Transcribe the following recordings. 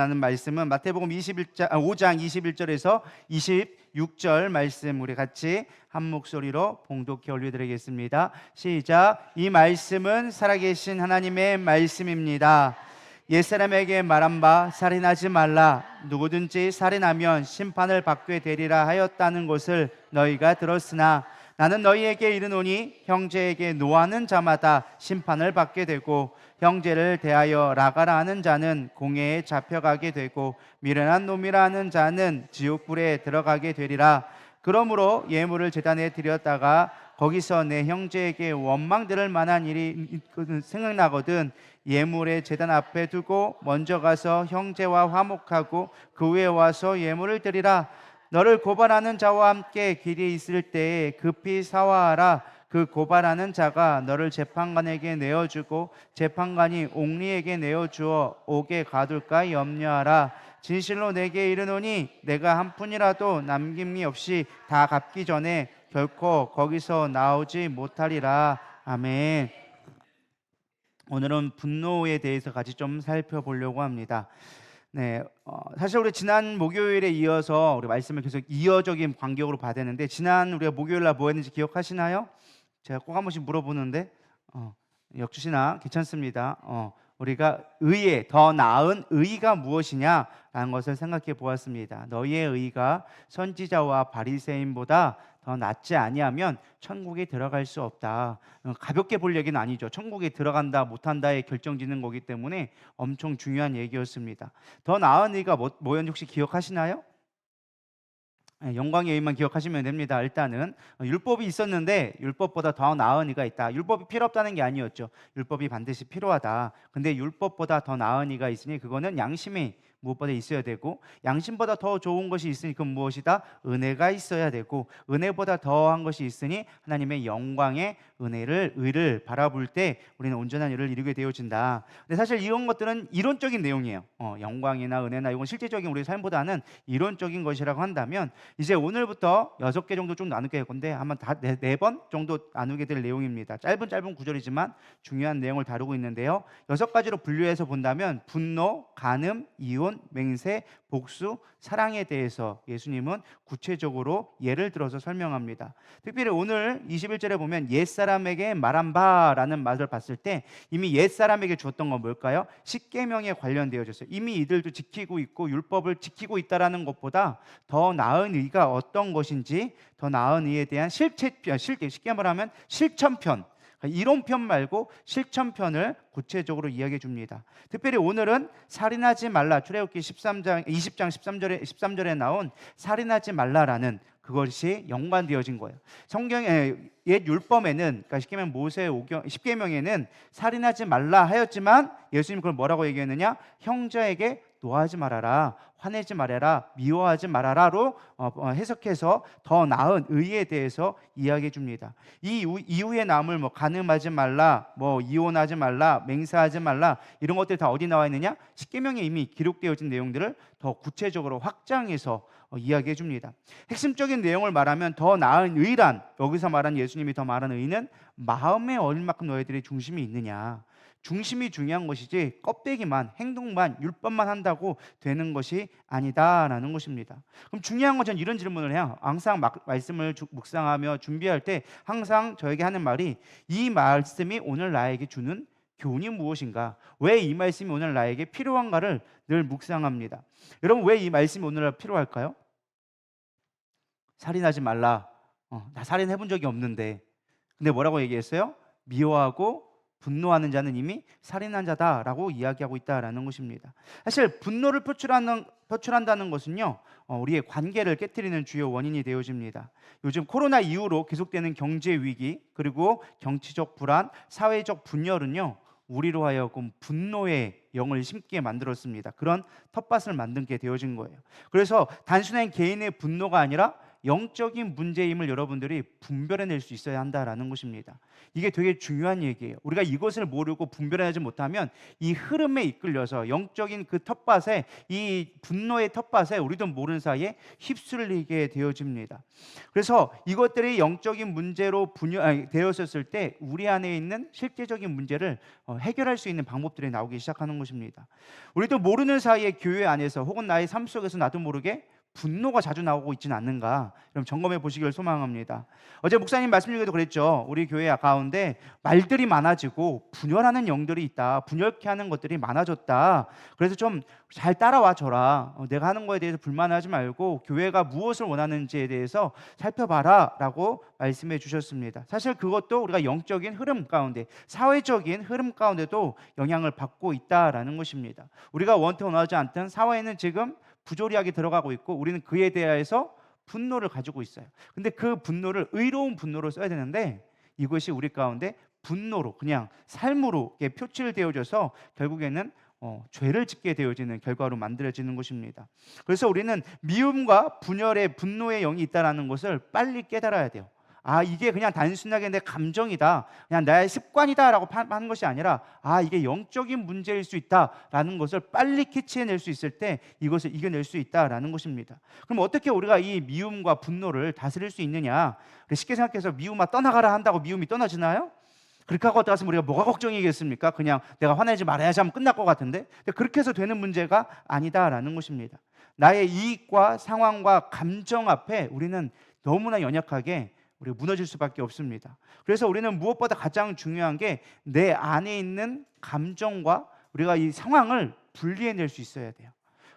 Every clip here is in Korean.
라는 말씀은 마태복음 5장 21절에서 26절 말씀 우리 같이 한 목소리로 봉독해 올려드리겠습니다. 시작. 이 말씀은 살아계신 하나님의 말씀입니다. 옛사람에게 말한 바 살인하지 말라. 누구든지 살인하면 심판을 받게 되리라 하였다는 것을 너희가 들었으나 나는 너희에게 이르노니 형제에게 노하는 자마다 심판을 받게 되고 형제를 대하여 라가라 하는 자는 공회에 잡혀가게 되고 미련한 놈이라 하는 자는 지옥불에 들어가게 되리라. 그러므로 예물을 제단에 드렸다가 거기서 내 형제에게 원망 들을 만한 일이 생각나거든 예물의 제단 앞에 두고 먼저 가서 형제와 화목하고 그 후에 와서 예물을 드리라. 너를 고발하는 자와 함께 길에 있을 때에 급히 사화하라. 그 고발하는 자가 너를 재판관에게 내어주고 재판관이 옥리에게 내어주어 옥에 가둘까 염려하라. 진실로 내게 이르노니 내가 한 푼이라도 남김이 없이 다 갚기 전에 결코 거기서 나오지 못하리라. 아멘. 오늘은 분노에 대해서 같이 좀 살펴보려고 합니다. 네, 사실 우리 지난 목요일에 이어서 우리 말씀을 계속 이어적인 간격으로 봐야 되는데 지난 우리가 목요일 날 뭐 했는지 기억하시나요? 제가 꼭 한 번씩 물어보는데 역주시나 괜찮습니다. 우리가 의에 더 나은 의가 무엇이냐라는 것을 생각해 보았습니다. 너희의 의가 선지자와 바리새인보다 더 낫지 아니하면 천국에 들어갈 수 없다. 가볍게 볼 얘기는 아니죠. 천국에 들어간다 못한다에 결정짓는 거기 때문에 엄청 중요한 얘기였습니다. 더 나은 의가 뭐였는지 혹시 기억하시나요? 영광의 의만 기억하시면 됩니다. 일단은 율법이 있었는데 율법보다 더 나은 의가 있다. 율법이 필요 없다는 게 아니었죠. 율법이 반드시 필요하다. 근데 율법보다 더 나은 의가 있으니 그거는 양심이 무엇보다 있어야 되고 양심보다 더 좋은 것이 있으니 그건 무엇이다? 은혜가 있어야 되고 은혜보다 더한 것이 있으니 하나님의 영광의 의를 바라볼 때 우리는 온전한 일을 이루게 되어진다. 근데 사실 이런 것들은 이론적인 내용이에요. 영광이나 은혜나 이건 실제적인 우리 삶보다는 이론적인 것이라고 한다면 이제 오늘부터 6개 정도 좀 나누게 될 건데 한번 다 4번 정도 나누게 될 내용입니다. 짧은 구절이지만 중요한 내용을 다루고 있는데요. 6가지로 분류해서 본다면 분노, 간음, 이혼, 맹세, 복수, 사랑에 대해서 예수님은 구체적으로 예를 들어서 설명합니다. 특별히 오늘 21절에 보면 옛사람에게 말한 바라는 말을 봤을 때 이미 옛사람에게 주었던 건 뭘까요? 십계명에 관련되어졌어요. 이미 이들도 지키고 있고 율법을 지키고 있다라는 것보다 더 나은 의가 어떤 것인지 더 나은 의에 대한 쉽게 말하면 실천편, 이론편 말고 실천편을 구체적으로 이야기해 줍니다. 특별히 오늘은 살인하지 말라, 출애굽기 20장 13절에 나온 살인하지 말라라는 그것이 연관되어진 거예요. 성경의 옛 율법에는, 그러니까 쉽게 말하면 모세의 십계명에는 살인하지 말라 하였지만 예수님 그걸 뭐라고 얘기했느냐? 형제에게 노하지 말아라, 화내지 말아라, 미워하지 말아라로 해석해서 더 나은 의에 대해서 이야기해 줍니다. 이 이후에 남을 간음하지 말라, 이혼하지 말라, 맹세하지 말라 이런 것들이 다 어디 나와 있느냐? 십계명에 이미 기록되어진 내용들을 더 구체적으로 확장해서 이야기해 줍니다. 핵심적인 내용을 말하면 더 나은 의란, 여기서 말한 예수님이 더 말한 의는 마음에 어린 만큼 너희들의 중심이 있느냐, 중심이 중요한 것이지 껍데기만, 행동만, 율법만 한다고 되는 것이 아니다라는 것입니다. 그럼 중요한 건 저는 이런 질문을 해요. 항상 말씀을 묵상하며 준비할 때 항상 저에게 하는 말이, 이 말씀이 오늘 나에게 주는 교훈이 무엇인가? 왜 이 말씀이 오늘 나에게 필요한가를 늘 묵상합니다. 여러분, 왜 이 말씀이 오늘 필요할까요? 살인하지 말라. 나 살인해 본 적이 없는데. 근데 뭐라고 얘기했어요? 미워하고 분노하는 자는 이미 살인한 자다라고 이야기하고 있다라는 것입니다. 사실 분노를 표출한다는 것은요, 우리의 관계를 깨트리는 주요 원인이 되어집니다. 요즘 코로나 이후로 계속되는 경제 위기, 그리고 정치적 불안, 사회적 분열은요, 우리로 하여금 분노의 영을 심게 만들었습니다. 그런 텃밭을 만든 게 되어진 거예요. 그래서 단순한 개인의 분노가 아니라 영적인 문제임을 여러분들이 분별해낼 수 있어야 한다라는 것입니다. 이게 되게 중요한 얘기예요. 우리가 이것을 모르고 분별해내지 못하면 이 흐름에 이끌려서 영적인 그 텃밭에, 이 분노의 텃밭에 우리도 모르는 사이에 휩쓸리게 되어집니다. 그래서 이것들이 영적인 문제로 되었을 때 우리 안에 있는 실제적인 문제를 해결할 수 있는 방법들이 나오기 시작하는 것입니다. 우리도 모르는 사이에 교회 안에서 혹은 나의 삶 속에서 나도 모르게 분노가 자주 나오고 있지는 않는가, 그럼 점검해 보시기를 소망합니다. 어제 목사님 말씀 중에도 그랬죠. 우리 교회 가운데 말들이 많아지고 분열하는 영들이 있다, 분열케 하는 것들이 많아졌다. 그래서 좀 잘 따라와 줘라. 내가 하는 거에 대해서 불만하지 말고 교회가 무엇을 원하는지에 대해서 살펴봐라 라고 말씀해 주셨습니다. 사실 그것도 우리가 영적인 흐름 가운데, 사회적인 흐름 가운데도 영향을 받고 있다라는 것입니다. 우리가 원하든 원하지 않든 사회에는 지금 부조리하게 들어가고 있고 우리는 그에 대해서 분노를 가지고 있어요. 근데 그 분노를 의로운 분노로 써야 되는데 이것이 우리 가운데 분노로, 그냥 삶으로 표출되어져서 결국에는 죄를 짓게 되어지는 결과로 만들어지는 것입니다. 그래서 우리는 미움과 분열의 분노의 영이 있다는 것을 빨리 깨달아야 돼요. 이게 그냥 단순하게 내 감정이다, 그냥 나의 습관이다라고 하는 것이 아니라 이게 영적인 문제일 수 있다라는 것을 빨리 캐치해낼 수 있을 때 이것을 이겨낼 수 있다라는 것입니다. 그럼 어떻게 우리가 이 미움과 분노를 다스릴 수 있느냐? 쉽게 생각해서 미움아 떠나가라 한다고 미움이 떠나지나요? 그렇게 하고 갔으면 우리가 뭐가 걱정이겠습니까? 그냥 내가 화내지 말아야지 하면 끝날 것 같은데, 그렇게 해서 되는 문제가 아니다라는 것입니다. 나의 이익과 상황과 감정 앞에 우리는 너무나 연약하게 우리가 무너질 수밖에 없습니다. 그래서 우리는 무엇보다 가장 중요한 게 내 안에 있는 감정과 우리가 이 상황을 분리해낼 수 있어야 돼요.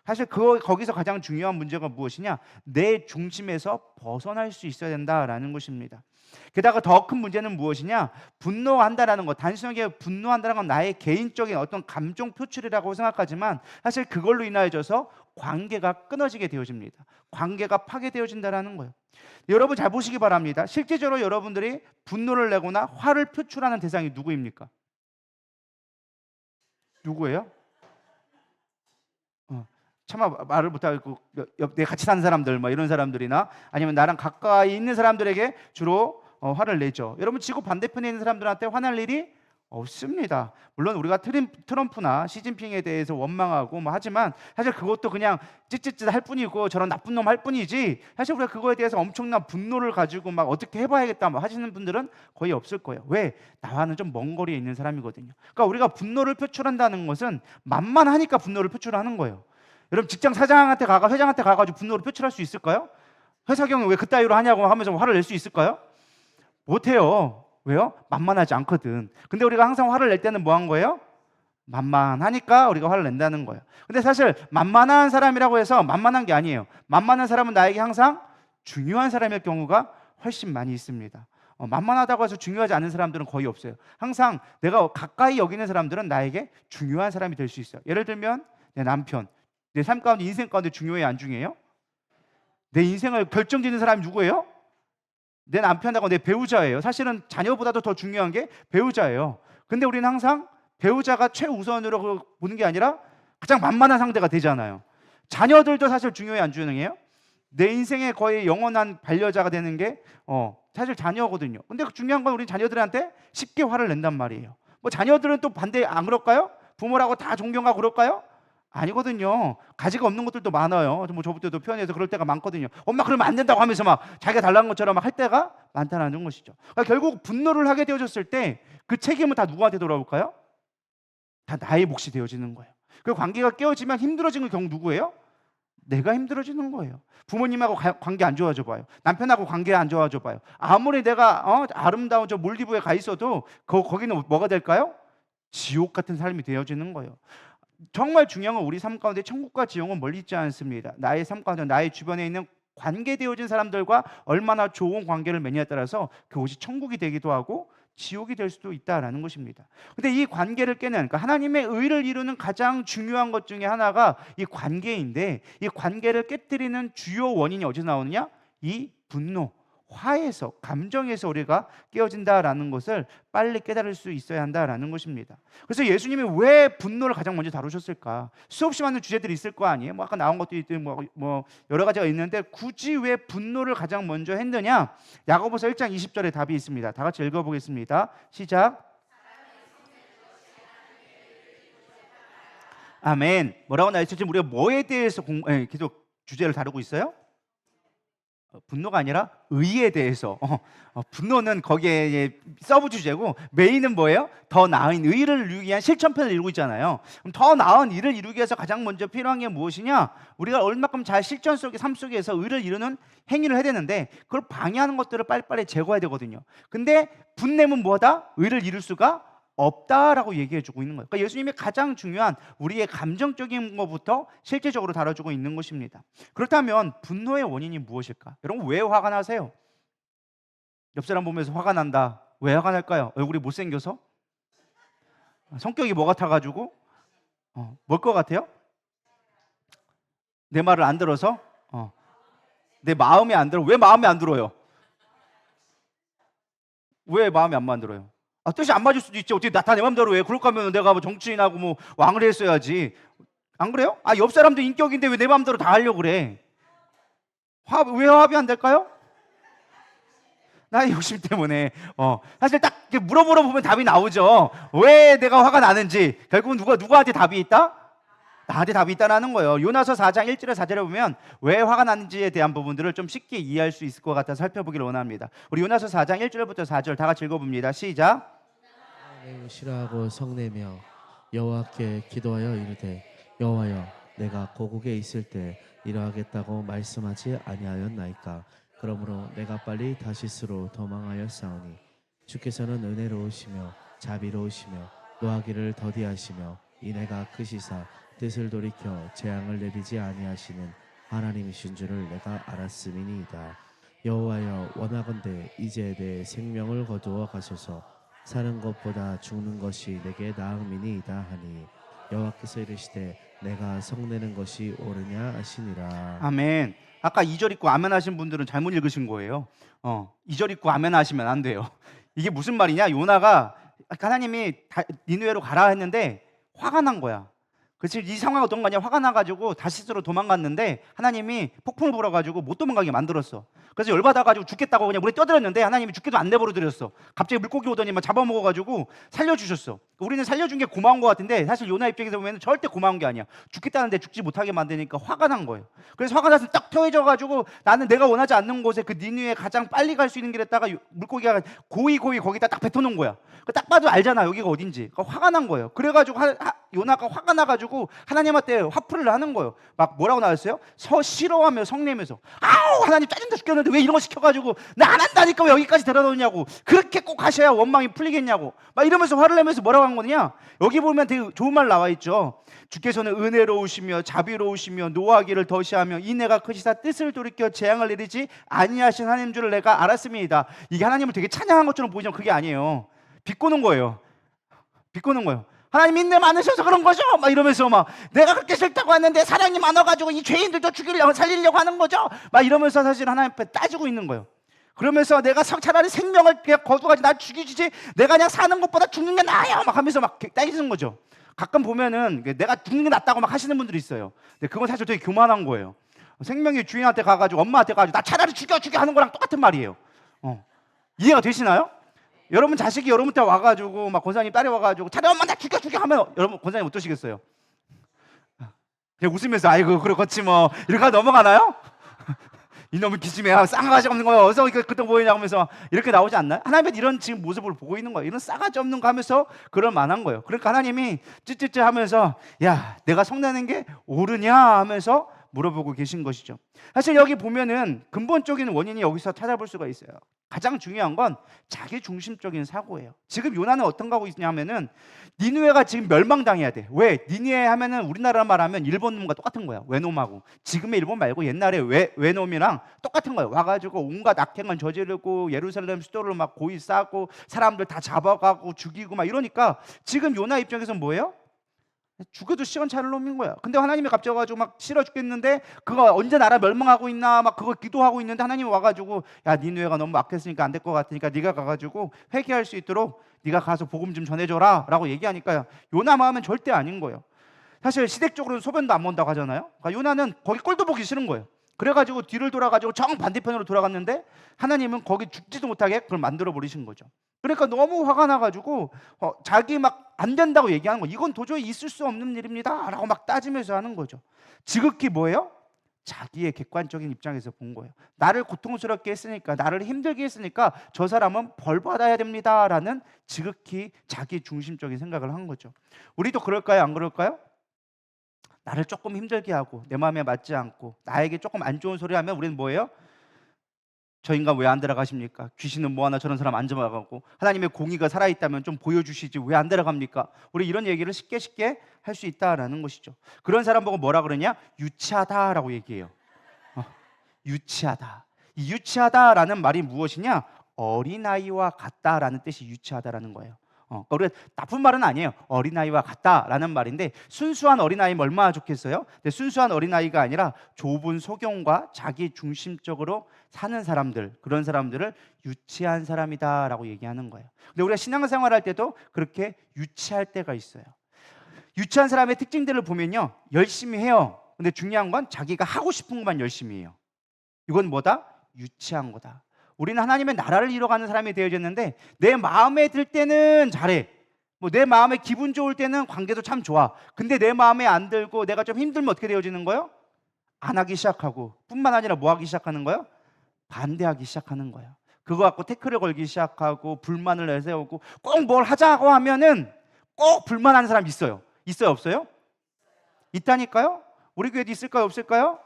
사실 거기서 가장 중요한 문제가 무엇이냐? 내 중심에서 벗어날 수 있어야 된다라는 것입니다. 게다가 더 큰 문제는 무엇이냐? 분노한다라는 것, 단순하게 분노한다는 건 나의 개인적인 어떤 감정 표출이라고 생각하지만 사실 그걸로 인하여져서 관계가 끊어지게 되어집니다. 관계가 파괴되어진다라는 거예요. 여러분 잘 보시기 바랍니다. 실제적으로 여러분들이 분노를 내거나 화를 표출하는 대상이 누구입니까? 누구예요? 차마 말을 못하고 내 같이 사는 사람들, 이런 사람들이나 아니면 나랑 가까이 있는 사람들에게 주로 화를 내죠. 여러분 지구 반대편에 있는 사람들한테 화날 일이 없습니다. 물론 우리가 트럼프나 시진핑에 대해서 원망하고 하지만 사실 그것도 그냥 찌찌찌 할 뿐이고 저런 나쁜 놈 할 뿐이지, 사실 우리가 그거에 대해서 엄청난 분노를 가지고 어떻게 해봐야겠다 하시는 분들은 거의 없을 거예요. 왜? 나와는 좀 먼 거리에 있는 사람이거든요. 그러니까 우리가 분노를 표출한다는 것은 만만하니까 분노를 표출하는 거예요. 여러분 직장 사장한테 회장한테 가가지고 분노를 표출할 수 있을까요? 회사 경영 왜 그따위로 하냐고 하면서 화를 낼 수 있을까요? 못해요. 왜요? 만만하지 않거든. 근데 우리가 항상 화를 낼 때는 뭐 한 거예요? 만만하니까 우리가 화를 낸다는 거예요. 근데 사실 만만한 사람이라고 해서 만만한 게 아니에요. 만만한 사람은 나에게 항상 중요한 사람일 경우가 훨씬 많이 있습니다. 만만하다고 해서 중요하지 않은 사람들은 거의 없어요. 항상 내가 가까이 여기는 사람들은 나에게 중요한 사람이 될 수 있어요. 예를 들면 내 남편, 내 삶 가운데, 인생 가운데 중요해요, 안 중요해요? 내 인생을 결정짓는 사람이 누구예요? 내 남편하고 내 배우자예요. 사실은 자녀보다도 더 중요한 게 배우자예요. 근데 우리는 항상 배우자가 최우선으로 보는 게 아니라 가장 만만한 상대가 되잖아요. 자녀들도 사실 중요해요, 안 중요해요? 내 인생의 거의 영원한 반려자가 되는 게 사실 자녀거든요. 근데 중요한 건 우리 자녀들한테 쉽게 화를 낸단 말이에요. 자녀들은 또 반대 안 그럴까요? 부모라고 다 존경하고 그럴까요? 아니거든요. 가지가 없는 것들도 많아요. 저부터도 표현해서 그럴 때가 많거든요. 엄마 그러면 안 된다고 하면서 자기가 달라는 것처럼 할 때가 많다는 것이죠. 그러니까 결국 분노를 하게 되어졌을 때 그 책임은 다 누구한테 돌아올까요? 다 나의 몫이 되어지는 거예요. 그 관계가 깨어지면 힘들어지는 경우 누구예요? 내가 힘들어지는 거예요. 부모님하고 관계 안 좋아져 봐요. 남편하고 관계 안 좋아져 봐요. 아무리 내가 아름다운 저 몰디브에 가 있어도 거기는 뭐가 될까요? 지옥 같은 삶이 되어지는 거예요. 정말 중요한 건 우리 삶 가운데 천국과 지옥은 멀리 있지 않습니다. 나의 삶 가운데 나의 주변에 있는 관계되어진 사람들과 얼마나 좋은 관계를 맺냐에 따라서 그곳이 천국이 되기도 하고 지옥이 될 수도 있다라는 것입니다. 근데 이 관계를 깨는, 그러니까 하나님의 의를 이루는 가장 중요한 것 중에 하나가 이 관계인데, 이 관계를 깨뜨리는 주요 원인이 어디서 나오느냐? 이 분노, 화에서, 감정에서 우리가 깨어진다라는 것을 빨리 깨달을 수 있어야 한다라는 것입니다. 그래서 예수님이 왜 분노를 가장 먼저 다루셨을까? 수없이 많은 주제들이 있을 거 아니에요? 뭐 아까 나온 것도 있든 뭐 여러 가지가 있는데 굳이 왜 분노를 가장 먼저 했느냐? 야고보서 1장 20절에 답이 있습니다. 다 같이 읽어보겠습니다. 시작. 아멘. 뭐라고 나와 있죠? 지금 우리가 뭐에 대해서 계속 주제를 다루고 있어요? 분노가 아니라 의에 대해서. 분노는 거기에 서브 주제고 메인은 뭐예요? 더 나은 의를 이루기 위한 실천편을 이루고 있잖아요. 그럼 더 나은 일을 이루기 위해서 가장 먼저 필요한 게 무엇이냐? 우리가 얼마큼 잘 실전 속에 삶 속에서 의를 이루는 행위를 해야 되는데 그걸 방해하는 것들을 빨리빨리 제거해야 되거든요. 근데 분냄은 뭐다? 의를 이룰 수가 없다라고 얘기해주고 있는 거예요. 그러니까 예수님이 가장 중요한 우리의 감정적인 것부터 실제적으로 다뤄주고 있는 것입니다. 그렇다면 분노의 원인이 무엇일까? 여러분 왜 화가 나세요? 옆 사람 보면서 화가 난다. 왜 화가 날까요? 얼굴이 못생겨서? 성격이 뭐 같아가지고? 뭘 것 같아요? 내 말을 안 들어서? 내 마음에 안 들어. 왜 마음에 안 들어요? 왜 마음에 안 들어요? 뜻이 안 맞을 수도 있지. 어떻게 다 내 맘대로 해? 그럴 거면 내가 뭐 정치인하고 뭐 왕을 했어야지. 안 그래요? 옆 사람도 인격인데 왜 내 맘대로 다 하려고 그래? 왜 화합이 안 될까요? 나의 욕심 때문에. 사실 딱 물어보면 답이 나오죠. 왜 내가 화가 나는지. 결국은 누구한테 답이 있다? 나한테 답이 있다라는 거예요. 요나서 4장 1절에 4절에 보면 왜 화가 나는지에 대한 부분들을 좀 쉽게 이해할 수 있을 것 같아서 살펴보기를 원합니다. 우리 요나서 4장 1절부터 4절 다 같이 읽어봅니다. 시작. 매우 싫어하고 성내며 여호와께 기도하여 이르되 여호와여 내가 고국에 있을 때 이러하겠다고 말씀하지 아니하였나이까. 그러므로 내가 빨리 다시스로 도망하였사오니 주께서는 은혜로우시며 자비로우시며 노하기를 더디하시며 이내가 크시사 뜻을 돌이켜 재앙을 내리지 아니하시는 하나님이신 줄을 내가 알았음이니이다. 여호와여 원하건대 이제 내 생명을 거두어 가소서. 사는 것보다 죽는 것이 내게 나음이니이다 하니 여호와께서 이르시되 내가 성내는 것이 옳으냐 하시니라. 아멘. 아까 2절 읽고 아멘 하신 분들은 잘못 읽으신 거예요. 2절 읽고 아멘 하시면 안 돼요. 이게 무슨 말이냐? 요나가 하나님이 니느웨로 가라 했는데 화가 난 거야. 그래서 이 상황이 어떤 거냐? 화가 나가지고 다시스로 도망갔는데 하나님이 폭풍을 불어가지고 못 도망가게 만들었어. 그래서 열받아가지고 죽겠다고 그냥 물에 떠들었는데 하나님이 죽기도 안 내버려드렸어. 갑자기 물고기 오더니 막 잡아먹어가지고 살려주셨어. 우리는 살려준 게 고마운 것 같은데 사실 요나 입장에서 보면 절대 고마운 게 아니야. 죽겠다는데 죽지 못하게 만드니까 화가 난 거예요. 그래서 화가 나서 딱 토해져가지고 나는 내가 원하지 않는 곳에 그 니느웨에 가장 빨리 갈 수 있는 길에다가 물고기가 고이 거기다 딱 뱉어놓은 거야. 딱 봐도 알잖아 여기가 어딘지. 그러니까 화가 난 거예요. 그래가지고 요나가 화가 나가지고 하나님한테 화풀이를 하는 거예요. 막 뭐라고 나왔어요? 싫어하며 성내면서 아우 하나님 짜증나 죽겠는데 왜 이런 거 시켜가지고 나 안 한다니까 왜 여기까지 데려다 놓냐고. 그렇게 꼭 하셔야 원망이 풀리겠냐고. 막 이러면서 화를 내면서 뭐라고 한 거냐? 여기 보면 되게 좋은 말 나와 있죠. 주께서는 은혜로우시며 자비로우시며 노하기를 더시하며 이내가 크시사 뜻을 돌이켜 재앙을 내리지 아니하신 하나님 줄을 내가 알았습니다. 이게 하나님을 되게 찬양한 것처럼 보이지만 그게 아니에요. 비꼬는 거예요. 비꼬는 거예요. 하나님 인내 많으셔서 그런 거죠? 막 이러면서 막 내가 그렇게 싫다고 했는데 사랑이 많아가지고 이 죄인들도 살리려고 하는 거죠? 막 이러면서 사실 하나님 앞에 따지고 있는 거예요. 그러면서 내가 차라리 생명을 거두가지 날 죽이지 내가 그냥 사는 것보다 죽는 게 나아요 막 하면서 막 따지는 거죠. 가끔 보면은 내가 죽는 게 낫다고 막 하시는 분들이 있어요. 근데 그건 사실 되게 교만한 거예요. 생명의 주인한테 가가지고 엄마한테 가가지고 나 차라리 죽여 하는 거랑 똑같은 말이에요. 이해가 되시나요? 여러분 자식이 여러분한테 와가지고 막 권사님 딸이 와가지고 차라리 엄마 나 죽여 하면 여러분 권사님 어떠시겠어요? 그냥 웃으면서 아이고 그렇겠지 뭐 이렇게 넘어가나요? 이놈의 기집애야 싸가지 없는 거야 어서 그때 보이냐고 하면서 이렇게 나오지 않나요? 하나님은 이런 지금 모습을 보고 있는 거예요. 이런 싸가지 없는 거 하면서 그럴 만한 거예요. 그러니까 하나님이 찌찌찌 하면서 야 내가 성내는 게 옳으냐 하면서 물어보고 계신 것이죠. 사실 여기 보면은 근본적인 원인이 여기서 찾아볼 수가 있어요. 가장 중요한 건 자기 중심적인 사고예요. 지금 요나는 어떤 거 하고 있냐면은 니느웨가 지금 멸망당해야 돼. 왜? 니느웨 하면은 우리나라 말하면 일본 놈과 똑같은 거야. 외놈하고. 지금의 일본 말고 옛날에 외놈이랑 똑같은 거예요. 와가지고 온갖 악행을 저지르고 예루살렘 수도를 막 고이 쌓고 사람들 다 잡아가고 죽이고 막 이러니까 지금 요나 입장에서는 뭐예요? 죽여도 시원찮을 놈인 거야. 근데 하나님이 갑자기 와가지고 막 싫어 죽겠는데 그거 언제 나라 멸망하고 있나 막 그거 기도하고 있는데 하나님이 와가지고 야 니느웨가 너무 악했으니까 안 될 것 같으니까 네가 가가지고 회개할 수 있도록 네가 가서 복음 좀 전해줘라 라고 얘기하니까 요나 마음은 절대 아닌 거예요. 사실 시댁적으로는 소변도 안 본다고 하잖아요. 그러니까 요나는 거기 꼴도 보기 싫은 거예요. 그래가지고 뒤를 돌아가지고 정 반대편으로 돌아갔는데 하나님은 거기 죽지도 못하게 그걸 만들어 버리신 거죠. 그러니까 너무 화가 나가지고 자기 막 안 된다고 얘기하는 거. 이건 도저히 있을 수 없는 일입니다 라고 막 따지면서 하는 거죠. 지극히 뭐예요? 자기의 객관적인 입장에서 본 거예요. 나를 고통스럽게 했으니까, 나를 힘들게 했으니까 저 사람은 벌 받아야 됩니다라는 지극히 자기 중심적인 생각을 한 거죠. 우리도 그럴까요? 안 그럴까요? 나를 조금 힘들게 하고 내 마음에 맞지 않고 나에게 조금 안 좋은 소리 하면 우리는 뭐예요? 저 인간 왜 안 데려가십니까? 귀신은 뭐하나 저런 사람 안 잡아가고 하나님의 공의가 살아있다면 좀 보여주시지 왜 안 데려갑니까? 우리 이런 얘기를 쉽게 할 수 있다라는 것이죠. 그런 사람 보고 뭐라 그러냐? 유치하다라고 얘기해요. 유치하다. 이 유치하다라는 말이 무엇이냐? 어린아이와 같다라는 뜻이 유치하다라는 거예요. 그러니까 나쁜 말은 아니에요. 어린아이와 같다라는 말인데 순수한 어린아이면 얼마나 좋겠어요? 근데 순수한 어린아이가 아니라 좁은 소견과 자기 중심적으로 사는 사람들, 그런 사람들을 유치한 사람이다라고 얘기하는 거예요. 근데 우리가 신앙생활할 때도 그렇게 유치할 때가 있어요. 유치한 사람의 특징들을 보면요, 열심히 해요. 근데 중요한 건 자기가 하고 싶은 것만 열심히 해요. 이건 뭐다? 유치한 거다. 우리는 하나님의 나라를 이뤄가는 사람이 되어졌는데 내 마음에 들 때는 잘해. 뭐 내 마음에 기분 좋을 때는 관계도 참 좋아. 근데 내 마음에 안 들고 내가 좀 힘들면 어떻게 되어지는 거예요? 안 하기 시작하고, 뿐만 아니라 뭐 하기 시작하는 거예요? 반대하기 시작하는 거예요. 그거 갖고 태클을 걸기 시작하고 불만을 내세우고 꼭 뭘 하자고 하면은 꼭 불만하는 사람 있어요. 있어요, 없어요? 있다니까요? 우리 교회도 있을까요, 없을까요?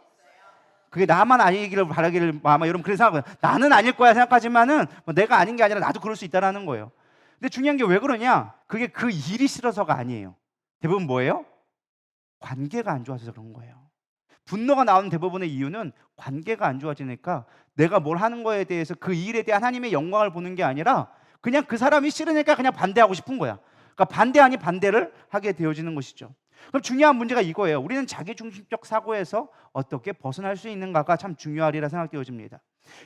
그게 나만 아니기를 바라기를 아마 여러분 그런 생각을 나는 아닐 거야 생각하지만은 뭐 내가 아닌 게 아니라 나도 그럴 수 있다라는 거예요. 근데 중요한 게 왜 그러냐? 그게 그 일이 싫어서가 아니에요. 대부분 뭐예요? 관계가 안 좋아서 그런 거예요. 분노가 나오는 대부분의 이유는 관계가 안 좋아지니까 내가 뭘 하는 거에 대해서 그 일에 대한 하나님의 영광을 보는 게 아니라 그냥 그 사람이 싫으니까 그냥 반대하고 싶은 거야. 그러니까 반대 아닌 반대를 하게 되어지는 것이죠. 그럼 중요한 문제가 이거예요. 우리는 자기중심적 사고에서 어떻게 벗어날 수 있는가가 참 중요하리라 생각되어집니다.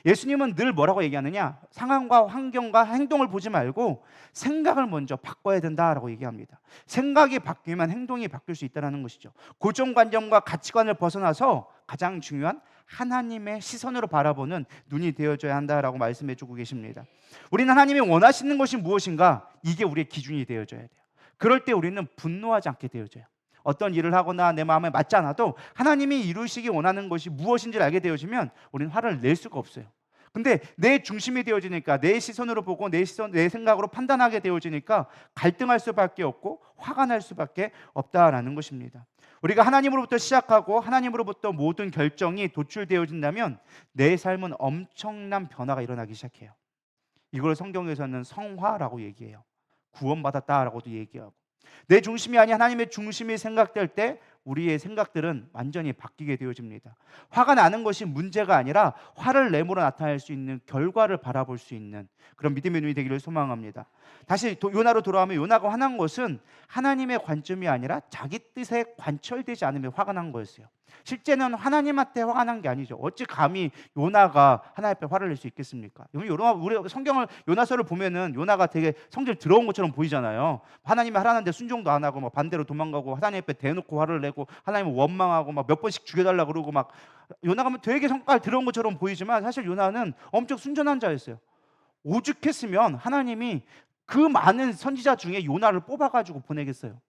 예수님은 늘 뭐라고 얘기하느냐? 상황과 환경과 행동을 보지 말고 생각을 먼저 바꿔야 된다라고 얘기합니다. 생각이 바뀌면 행동이 바뀔 수 있다는 것이죠. 고정관념과 가치관을 벗어나서 가장 중요한 하나님의 시선으로 바라보는 눈이 되어줘야 한다라고 말씀해 주고 계십니다. 우리는 하나님이 원하시는 것이 무엇인가? 이게 우리의 기준이 되어줘야 돼요. 그럴 때 우리는 분노하지 않게 되어져요. 어떤 일을 하거나 내 마음에 맞지 않아도 하나님이 이루시기 원하는 것이 무엇인지를 알게 되어지면 우리는 화를 낼 수가 없어요. 근데 내 중심이 되어지니까 내 시선으로 보고 내 생각으로 판단하게 되어지니까 갈등할 수밖에 없고 화가 날 수밖에 없다라는 것입니다. 우리가 하나님으로부터 시작하고 하나님으로부터 모든 결정이 도출되어진다면 내 삶은 엄청난 변화가 일어나기 시작해요. 이걸 성경에서는 성화라고 얘기해요. 구원받았다라고도 얘기하고, 내 중심이 아닌 하나님의 중심이 생각될 때 우리의 생각들은 완전히 바뀌게 되어집니다. 화가 나는 것이 문제가 아니라 화를 내므로 나타날 수 있는 결과를 바라볼 수 있는 그런 믿음의 눈이 되기를 소망합니다. 다시 요나로 돌아오면 요나가 화난 것은 하나님의 관점이 아니라 자기 뜻에 관철되지 않으면 화가 난 거였어요. 실제는 하나님한테 화가 난 게 아니죠. 어찌 감히 요나가 하나님 앞에 화를 낼 수 있겠습니까? 우리 성경을 요나서를 보면은 요나가 되게 성질 더러운 것처럼 보이잖아요. 하나님이 하라는데 순종도 안 하고 막 반대로 도망가고 하나님 앞에 대놓고 화를 내고 하나님을 원망하고 막 몇 번씩 죽여달라 그러고 막 요나가 되게 성깔 더러운 것처럼 보이지만 사실 요나는 엄청 순전한 자였어요. 오죽했으면 하나님이 그 많은 선지자 중에 요나를 뽑아가지고 보내겠어요.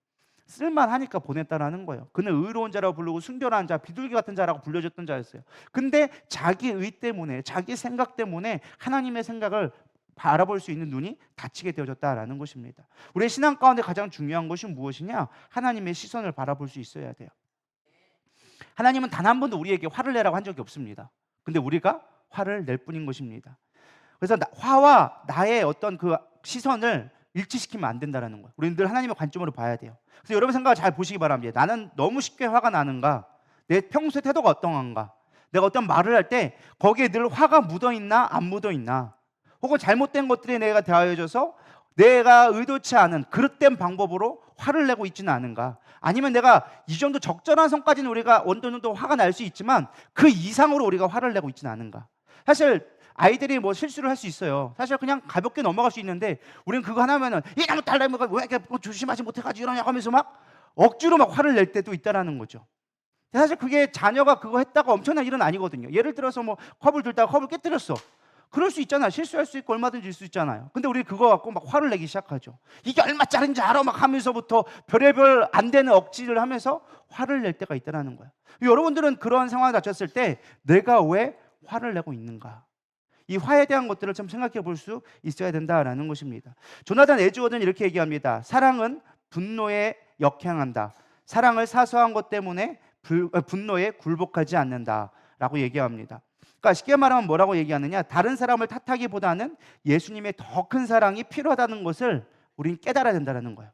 쓸만하니까 보냈다라는 거예요. 그는 의로운 자라고 부르고 순결한 자, 비둘기 같은 자라고 불려졌던 자였어요. 근데 자기 의 때문에, 자기 생각 때문에 하나님의 생각을 바라볼 수 있는 눈이 닫히게 되어졌다라는 것입니다. 우리의 신앙 가운데 가장 중요한 것이 무엇이냐? 하나님의 시선을 바라볼 수 있어야 돼요. 하나님은 단 한 번도 우리에게 화를 내라고 한 적이 없습니다. 근데 우리가 화를 낼 뿐인 것입니다. 그래서 화와 나의 어떤 그 시선을 일치시키면 안 된다는 거예요. 우리는 늘 하나님의 관점으로 봐야 돼요. 그래서 여러분 생각을 잘 보시기 바랍니다. 나는 너무 쉽게 화가 나는가? 내 평소의 태도가 어떤가? 내가 어떤 말을 할 때 거기에 늘 화가 묻어있나 안 묻어있나? 혹은 잘못된 것들이 내가 대하여져서 내가 의도치 않은 그릇된 방법으로 화를 내고 있지는 않은가? 아니면 내가 이 정도 적절한 선까지는 우리가 어느 정도 화가 날 수 있지만 그 이상으로 우리가 화를 내고 있지는 않은가? 사실 아이들이 뭐 실수를 할 수 있어요. 사실 그냥 가볍게 넘어갈 수 있는데 우리는 그거 하나면은 이놈의 딸내미가 왜 이렇게 조심하지 못해가지고 이러냐 하면서 막 억지로 막 화를 낼 때도 있다라는 거죠. 사실 그게 자녀가 그거 했다가 엄청난 일은 아니거든요. 예를 들어서 뭐 컵을 들다가 컵을 깨뜨렸어. 그럴 수 있잖아. 실수할 수 있고 얼마든지 있을 수 있잖아요. 근데 우리 그거 갖고 막 화를 내기 시작하죠. 이게 얼마짜리인지 알아? 막 하면서부터 별의별 안 되는 억지를 하면서 화를 낼 때가 있다는 거예요. 여러분들은 그런 상황에 닥쳤을 때 내가 왜 화를 내고 있는가? 이 화에 대한 것들을 좀 생각해 볼 수 있어야 된다라는 것입니다. 조나단 에드워드는 이렇게 얘기합니다. 사랑은 분노에 역행한다. 사랑을 사소한 것 때문에 분노에 굴복하지 않는다라고 얘기합니다. 그러니까 쉽게 말하면 뭐라고 얘기하느냐? 다른 사람을 탓하기보다는 예수님의 더 큰 사랑이 필요하다는 것을 우리는 깨달아야 된다는 거예요.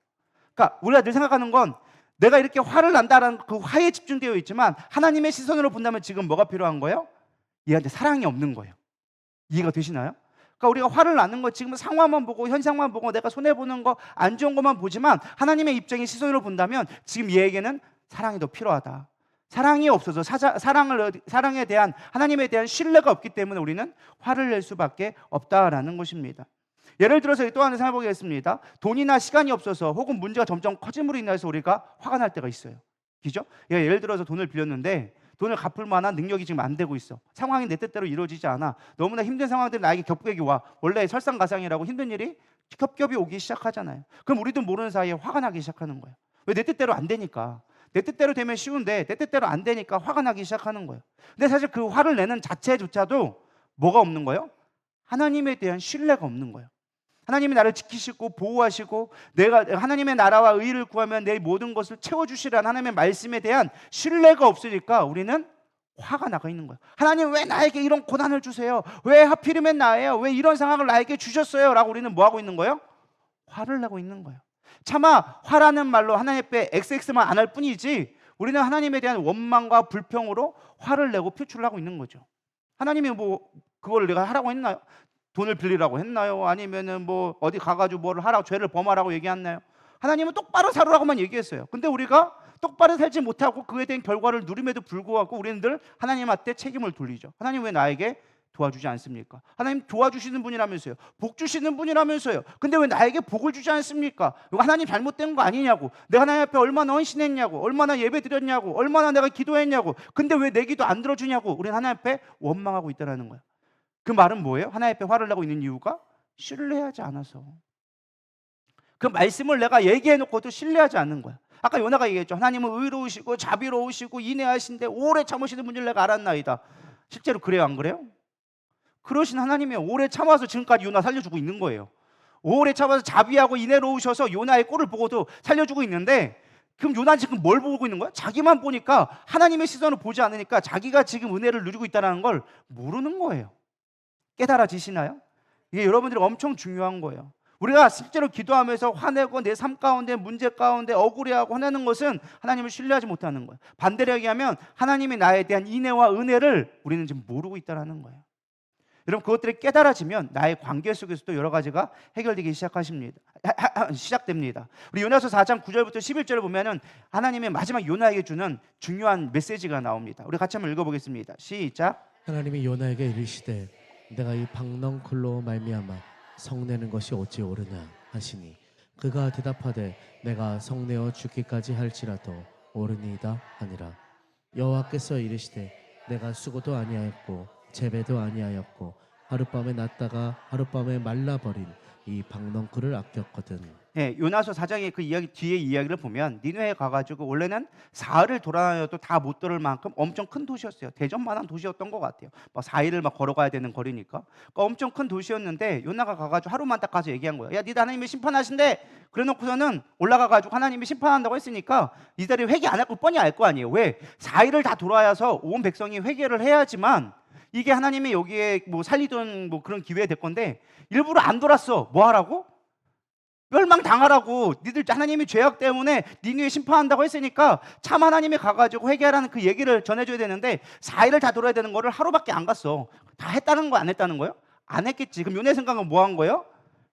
그러니까 우리가 늘 생각하는 건 내가 이렇게 화를 난다라는 그 화에 집중되어 있지만 하나님의 시선으로 본다면 지금 뭐가 필요한 거예요? 얘한테 사랑이 없는 거예요. 이해가 되시나요? 그러니까 우리가 화를 나는 거 지금 상황만 보고 현상만 보고 내가 손해보는 거 안 좋은 것만 보지만 하나님의 입장의 시선으로 본다면 지금 얘에게는 사랑이 더 필요하다. 사랑이 없어서 사랑에 대한 하나님에 대한 신뢰가 없기 때문에 우리는 화를 낼 수밖에 없다라는 것입니다. 예를 들어서 또 하나 생각해 보겠습니다. 돈이나 시간이 없어서 혹은 문제가 점점 커짐으로 인해서 우리가 화가 날 때가 있어요. 그죠? 예를 들어서 돈을 빌렸는데 돈을 갚을 만한 능력이 지금 안 되고 있어. 상황이 내 뜻대로 이루어지지 않아. 너무나 힘든 상황들이 나에게 겹겹이 와. 원래 설상가상이라고 힘든 일이 겹겹이 오기 시작하잖아요. 그럼 우리도 모르는 사이에 화가 나기 시작하는 거예요. 왜? 내 뜻대로 안 되니까. 내 뜻대로 되면 쉬운데 내 뜻대로 안 되니까 화가 나기 시작하는 거예요. 근데 사실 그 화를 내는 자체조차도 뭐가 없는 거예요? 하나님에 대한 신뢰가 없는 거예요. 하나님이 나를 지키시고 보호하시고 내가 하나님의 나라와 의를 구하면 내 모든 것을 채워주시라는 하나님의 말씀에 대한 신뢰가 없으니까 우리는 화가 나가 있는 거예요. 하나님 왜 나에게 이런 고난을 주세요? 왜 하필이면 나예요? 왜 이런 상황을 나에게 주셨어요? 라고 우리는 뭐 하고 있는 거예요? 화를 내고 있는 거예요. 차마 화라는 말로 하나님 앞에 XX만 안 할 뿐이지 우리는 하나님에 대한 원망과 불평으로 화를 내고 표출을 하고 있는 거죠. 하나님이 뭐 그걸 내가 하라고 했나요? 돈을 빌리라고 했나요? 아니면은 뭐 어디 가가지고 뭐를 하라고 죄를 범하라고 얘기했나요? 하나님은 똑바로 살으라고만 얘기했어요. 근데 우리가 똑바로 살지 못하고 그에 대한 결과를 누림에도 불구하고 우리는 늘 하나님한테 책임을 돌리죠. 하나님 왜 나에게 도와주지 않습니까? 하나님 도와주시는 분이라면서요. 복 주시는 분이라면서요. 근데 왜 나에게 복을 주지 않습니까? 이거 하나님 잘못된 거 아니냐고. 내가 하나님 앞에 얼마나 헌신했냐고. 얼마나 예배 드렸냐고. 얼마나 내가 기도했냐고. 근데 왜 내 기도 안 들어주냐고. 우리는 하나님 앞에 원망하고 있다는 거예요. 그 말은 뭐예요? 하나님 앞에 화를 내고 있는 이유가 신뢰하지 않아서. 그 말씀을 내가 얘기해놓고도 신뢰하지 않는 거야. 아까 요나가 얘기했죠. 하나님은 의로우시고 자비로우시고 인내하신데 오래 참으시는 분을 내가 알았나이다. 실제로 그래요, 안 그래요? 그러신 하나님이 오래 참아서 지금까지 요나 살려주고 있는 거예요. 오래 참아서 자비하고 인내로우셔서 요나의 꼴을 보고도 살려주고 있는데 그럼 요나는 지금 뭘 보고 있는 거야? 자기만 보니까 하나님의 시선을 보지 않으니까 자기가 지금 은혜를 누리고 있다는 걸 모르는 거예요. 깨달아지시나요? 이게 여러분들이 엄청 중요한 거예요. 우리가 실제로 기도하면서 화내고 내 삶 가운데 문제 가운데 억울해하고 화내는 것은 하나님을 신뢰하지 못하는 거예요. 반대로 얘기하면 하나님이 나에 대한 인애와 은혜를 우리는 지금 모르고 있다는 거예요. 여러분 그것들이 깨달아지면 나의 관계 속에서도 여러 가지가 해결되기 시작됩니다. 우리 요나서 4장 9절부터 11절을 보면은 하나님의 마지막 요나에게 주는 중요한 메시지가 나옵니다. 우리 같이 한번 읽어보겠습니다. 시작. 하나님이 요나에게 이르시되 내가 이 박넝쿨로 말미암아 성내는 것이 어찌 옳으냐 하시니 그가 대답하되 내가 성내어 죽기까지 할지라도 옳으니이다 하니라. 여호와께서 이르시되 내가 수고도 아니하였고 재배도 아니하였고 하룻밤에 났다가 하룻밤에 말라버린 이 박넝쿨을 아꼈거든. 네, 요나서 4장의 그 이야기 뒤에 이야기를 보면 니느웨에 가가지고 원래는 사흘을 돌아다녀도 다 못 들을 만큼 엄청 큰 도시였어요. 대전만한 도시였던 것 같아요. 막 4일을 막 걸어가야 되는 거리니까. 그러니까 엄청 큰 도시였는데 요나가 가가지고 하루만 딱 가서 얘기한 거예요. 야, 니들 하나님이 심판하신대. 그래놓고서는 올라가가지고 하나님이 심판한다고 했으니까 니들이 회개 안 할 거 뻔히 알 거 아니에요. 왜? 4일을 다 돌아야서 온 백성이 회개를 해야지만 이게 하나님이 여기에 뭐 살리던 뭐 그런 기회가 될 건데 일부러 안 돌았어. 뭐 하라고? 멸망당하라고. 니들 하나님이 죄악 때문에 니네에 심판한다고 했으니까 참 하나님이 가가지고 회개하라는 그 얘기를 전해줘야 되는데 4일을 다 돌아야 되는 거를 하루밖에 안 갔어. 다 했다는 거 안 했다는 거예요? 안 했겠지. 그럼 요네 생각은 뭐 한 거예요?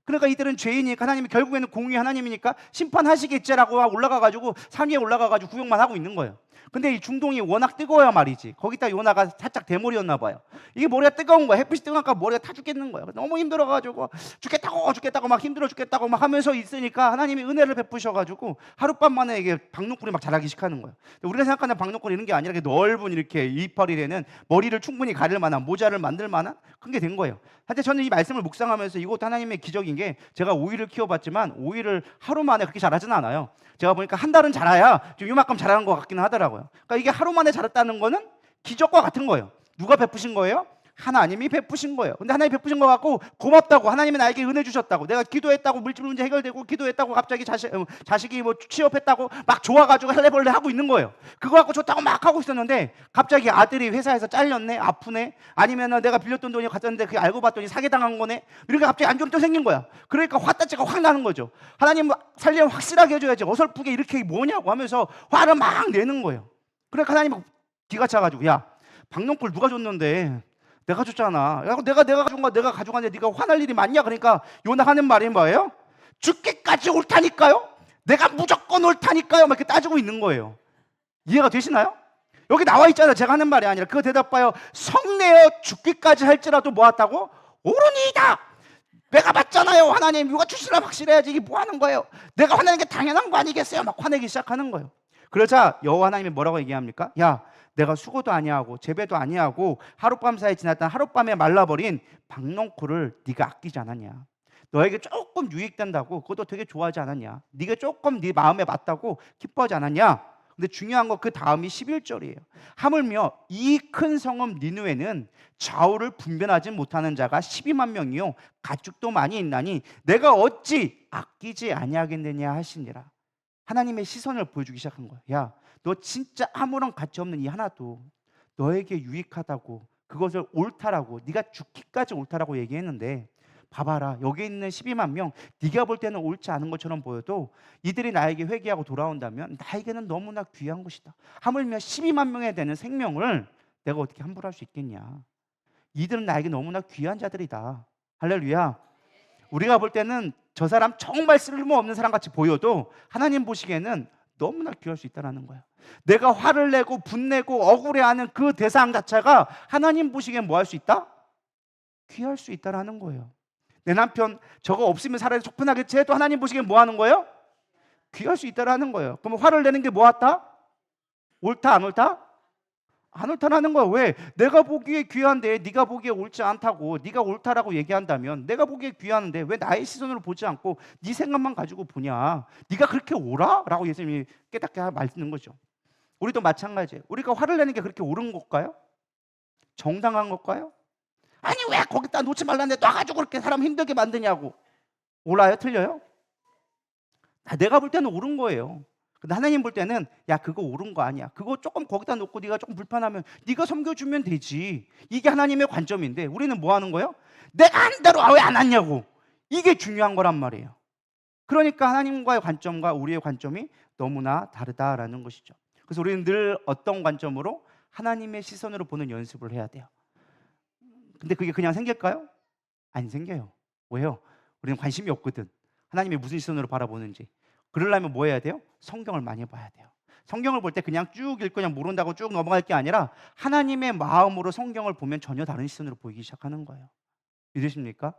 그러니까 이들은 죄인이니까 하나님이 결국에는 공의 하나님이니까 심판하시겠지라고 올라가가지고 산 위에 올라가가지고 구경만 하고 있는 거예요. 근데 이 중동이 워낙 뜨거워야 말이지. 거기다 요나가 살짝 대머리였나 봐요. 이게 머리가 뜨거운 거야. 햇빛이 뜨거우니까 머리가 타 죽겠는 거야. 너무 힘들어가지고 죽겠다고 막 힘들어 죽겠다고 막 하면서 있으니까 하나님이 은혜를 베푸셔가지고 하룻밤 만에 이게 박노골이 막 자라기 시작하는 거예요. 우리가 생각하는 박노골이 이런 게 아니라 이렇게 넓은 이렇게 이파리 되는 머리를 충분히 가릴 만한 모자를 만들 만한 그런 게 된 거예요. 사실 저는 이 말씀을 묵상하면서 이것도 하나님의 기적인 게 제가 오이를 키워봤지만 오이를 하루 만에 그렇게 자라지는 않아요. 제가 보니까 한 달은 자라야 좀 이만큼 자라는 것 같기는 하더라고요. 그러니까 이게 하루 만에 자랐다는 거는 기적과 같은 거예요. 누가 베푸신 거예요? 하나님이 베푸신 거예요. 근데 하나님이 베푸신 거 갖고 고맙다고, 하나님이 나에게 은혜 주셨다고, 내가 기도했다고 물질 문제 해결되고, 기도했다고 갑자기 자식이 뭐 취업했다고 막 좋아가지고 헬레벌레 하고 있는 거예요. 그거 갖고 좋다고 막 하고 있었는데 갑자기 아들이 회사에서 잘렸네, 아프네, 아니면은 내가 빌렸던 돈이 갔었는데 그게 알고 봤더니 사기당한 거네, 이렇게 갑자기 안 좋은 또 생긴 거야. 그러니까 화따지가 확 나는 거죠. 하나님 살려면 확실하게 해줘야지, 어설프게 이렇게 뭐냐고 하면서 화를 막 내는 거예요. 그러니까 하나님 기가 차가지고, 야, 박농골 누가 줬는데? 내가 줬잖아. 내가 가져온 거 내가 가져갔는데 네가 화날 일이 많냐? 그러니까 요나 하는 말이 뭐예요? 죽기까지 옳다니까요? 내가 무조건 옳다니까요? 막 이렇게 따지고 있는 거예요. 이해가 되시나요? 여기 나와 있잖아요. 제가 하는 말이 아니라 그거 대답봐요. 성내어 죽기까지 할지라도 뭐하다고? 옳으니이다. 내가 맞잖아요. 하나님 누가 주시라 확실해야지. 이게 뭐 하는 거예요? 내가 화내는 게 당연한 거 아니겠어요? 막 화내기 시작하는 거예요. 그러자 여호와 하나님이 뭐라고 얘기합니까? 야, 내가 수고도 아니하고 재배도 아니하고 하룻밤 사이에 지났던 하룻밤에 말라버린 박농코를 네가 아끼지 않았냐? 너에게 조금 유익된다고 그것도 되게 좋아하지 않았냐? 네가 조금 네 마음에 맞다고 기뻐하지 않았냐? 근데 중요한 거 그 다음이 11절이에요. 하물며 이 큰 성읍 니느웨는 좌우를 분별하지 못하는 자가 12만 명이요 가축도 많이 있나니 내가 어찌 아끼지 아니하겠느냐 하시니라. 하나님의 시선을 보여주기 시작한 거야. 야, 너 진짜 아무런 가치 없는 이 하나도 너에게 유익하다고, 그것을 옳다라고, 네가 죽기까지 옳다라고 얘기했는데 봐봐라, 여기 있는 12만 명 네가 볼 때는 옳지 않은 것처럼 보여도 이들이 나에게 회개하고 돌아온다면 나에게는 너무나 귀한 것이다. 하물며 12만 명에 되는 생명을 내가 어떻게 함부로 할 수 있겠냐. 이들은 나에게 너무나 귀한 자들이다. 할렐루야. 우리가 볼 때는 저 사람 정말 쓸모없는 사람 같이 보여도 하나님 보시기에는 너무나 귀할 수 있다는 거야. 내가 화를 내고 분내고 억울해하는 그 대상 자체가 하나님 보시기엔 뭐 할 수 있다? 귀할 수 있다는 거예요. 내 남편 저거 없으면 살아야 속편하겠지 해도 하나님 보시기엔 뭐 하는 거예요? 귀할 수 있다는 거예요. 그럼 화를 내는 게 뭐 같다? 옳다 안 옳다? 안 옳다라는 거야. 왜? 내가 보기에 귀한데 네가 보기에 옳지 않다고 네가 옳다라고 얘기한다면 내가 보기에 귀한데 왜 나의 시선으로 보지 않고 네 생각만 가지고 보냐? 네가 그렇게 옳아? 라고 예수님이 깨닫게 말씀는 거죠. 우리도 마찬가지예요. 우리가 화를 내는 게 그렇게 옳은 걸까요? 정당한 걸까요? 아니 왜 거기다 놓지 말라는데 놔가지고 그렇게 사람 힘들게 만드냐고. 옳아요? 틀려요? 내가 볼 때는 옳은 거예요. 근데 하나님 볼 때는 야, 그거 옳은 거 아니야. 그거 조금 거기다 놓고 네가 조금 불편하면 네가 섬겨주면 되지. 이게 하나님의 관점인데 우리는 뭐 하는 거예요? 내가 한 대로 왜 안 왔냐고. 이게 중요한 거란 말이에요. 그러니까 하나님과의 관점과 우리의 관점이 너무나 다르다라는 것이죠. 그래서 우리는 늘 어떤 관점으로? 하나님의 시선으로 보는 연습을 해야 돼요. 근데 그게 그냥 생길까요? 안 생겨요. 왜요? 우리는 관심이 없거든. 하나님이 무슨 시선으로 바라보는지. 그러려면 뭐 해야 돼요? 성경을 많이 봐야 돼요. 성경을 볼 때 그냥 쭉 읽고 그냥 모른다고 쭉 넘어갈 게 아니라 하나님의 마음으로 성경을 보면 전혀 다른 시선으로 보이기 시작하는 거예요. 믿으십니까?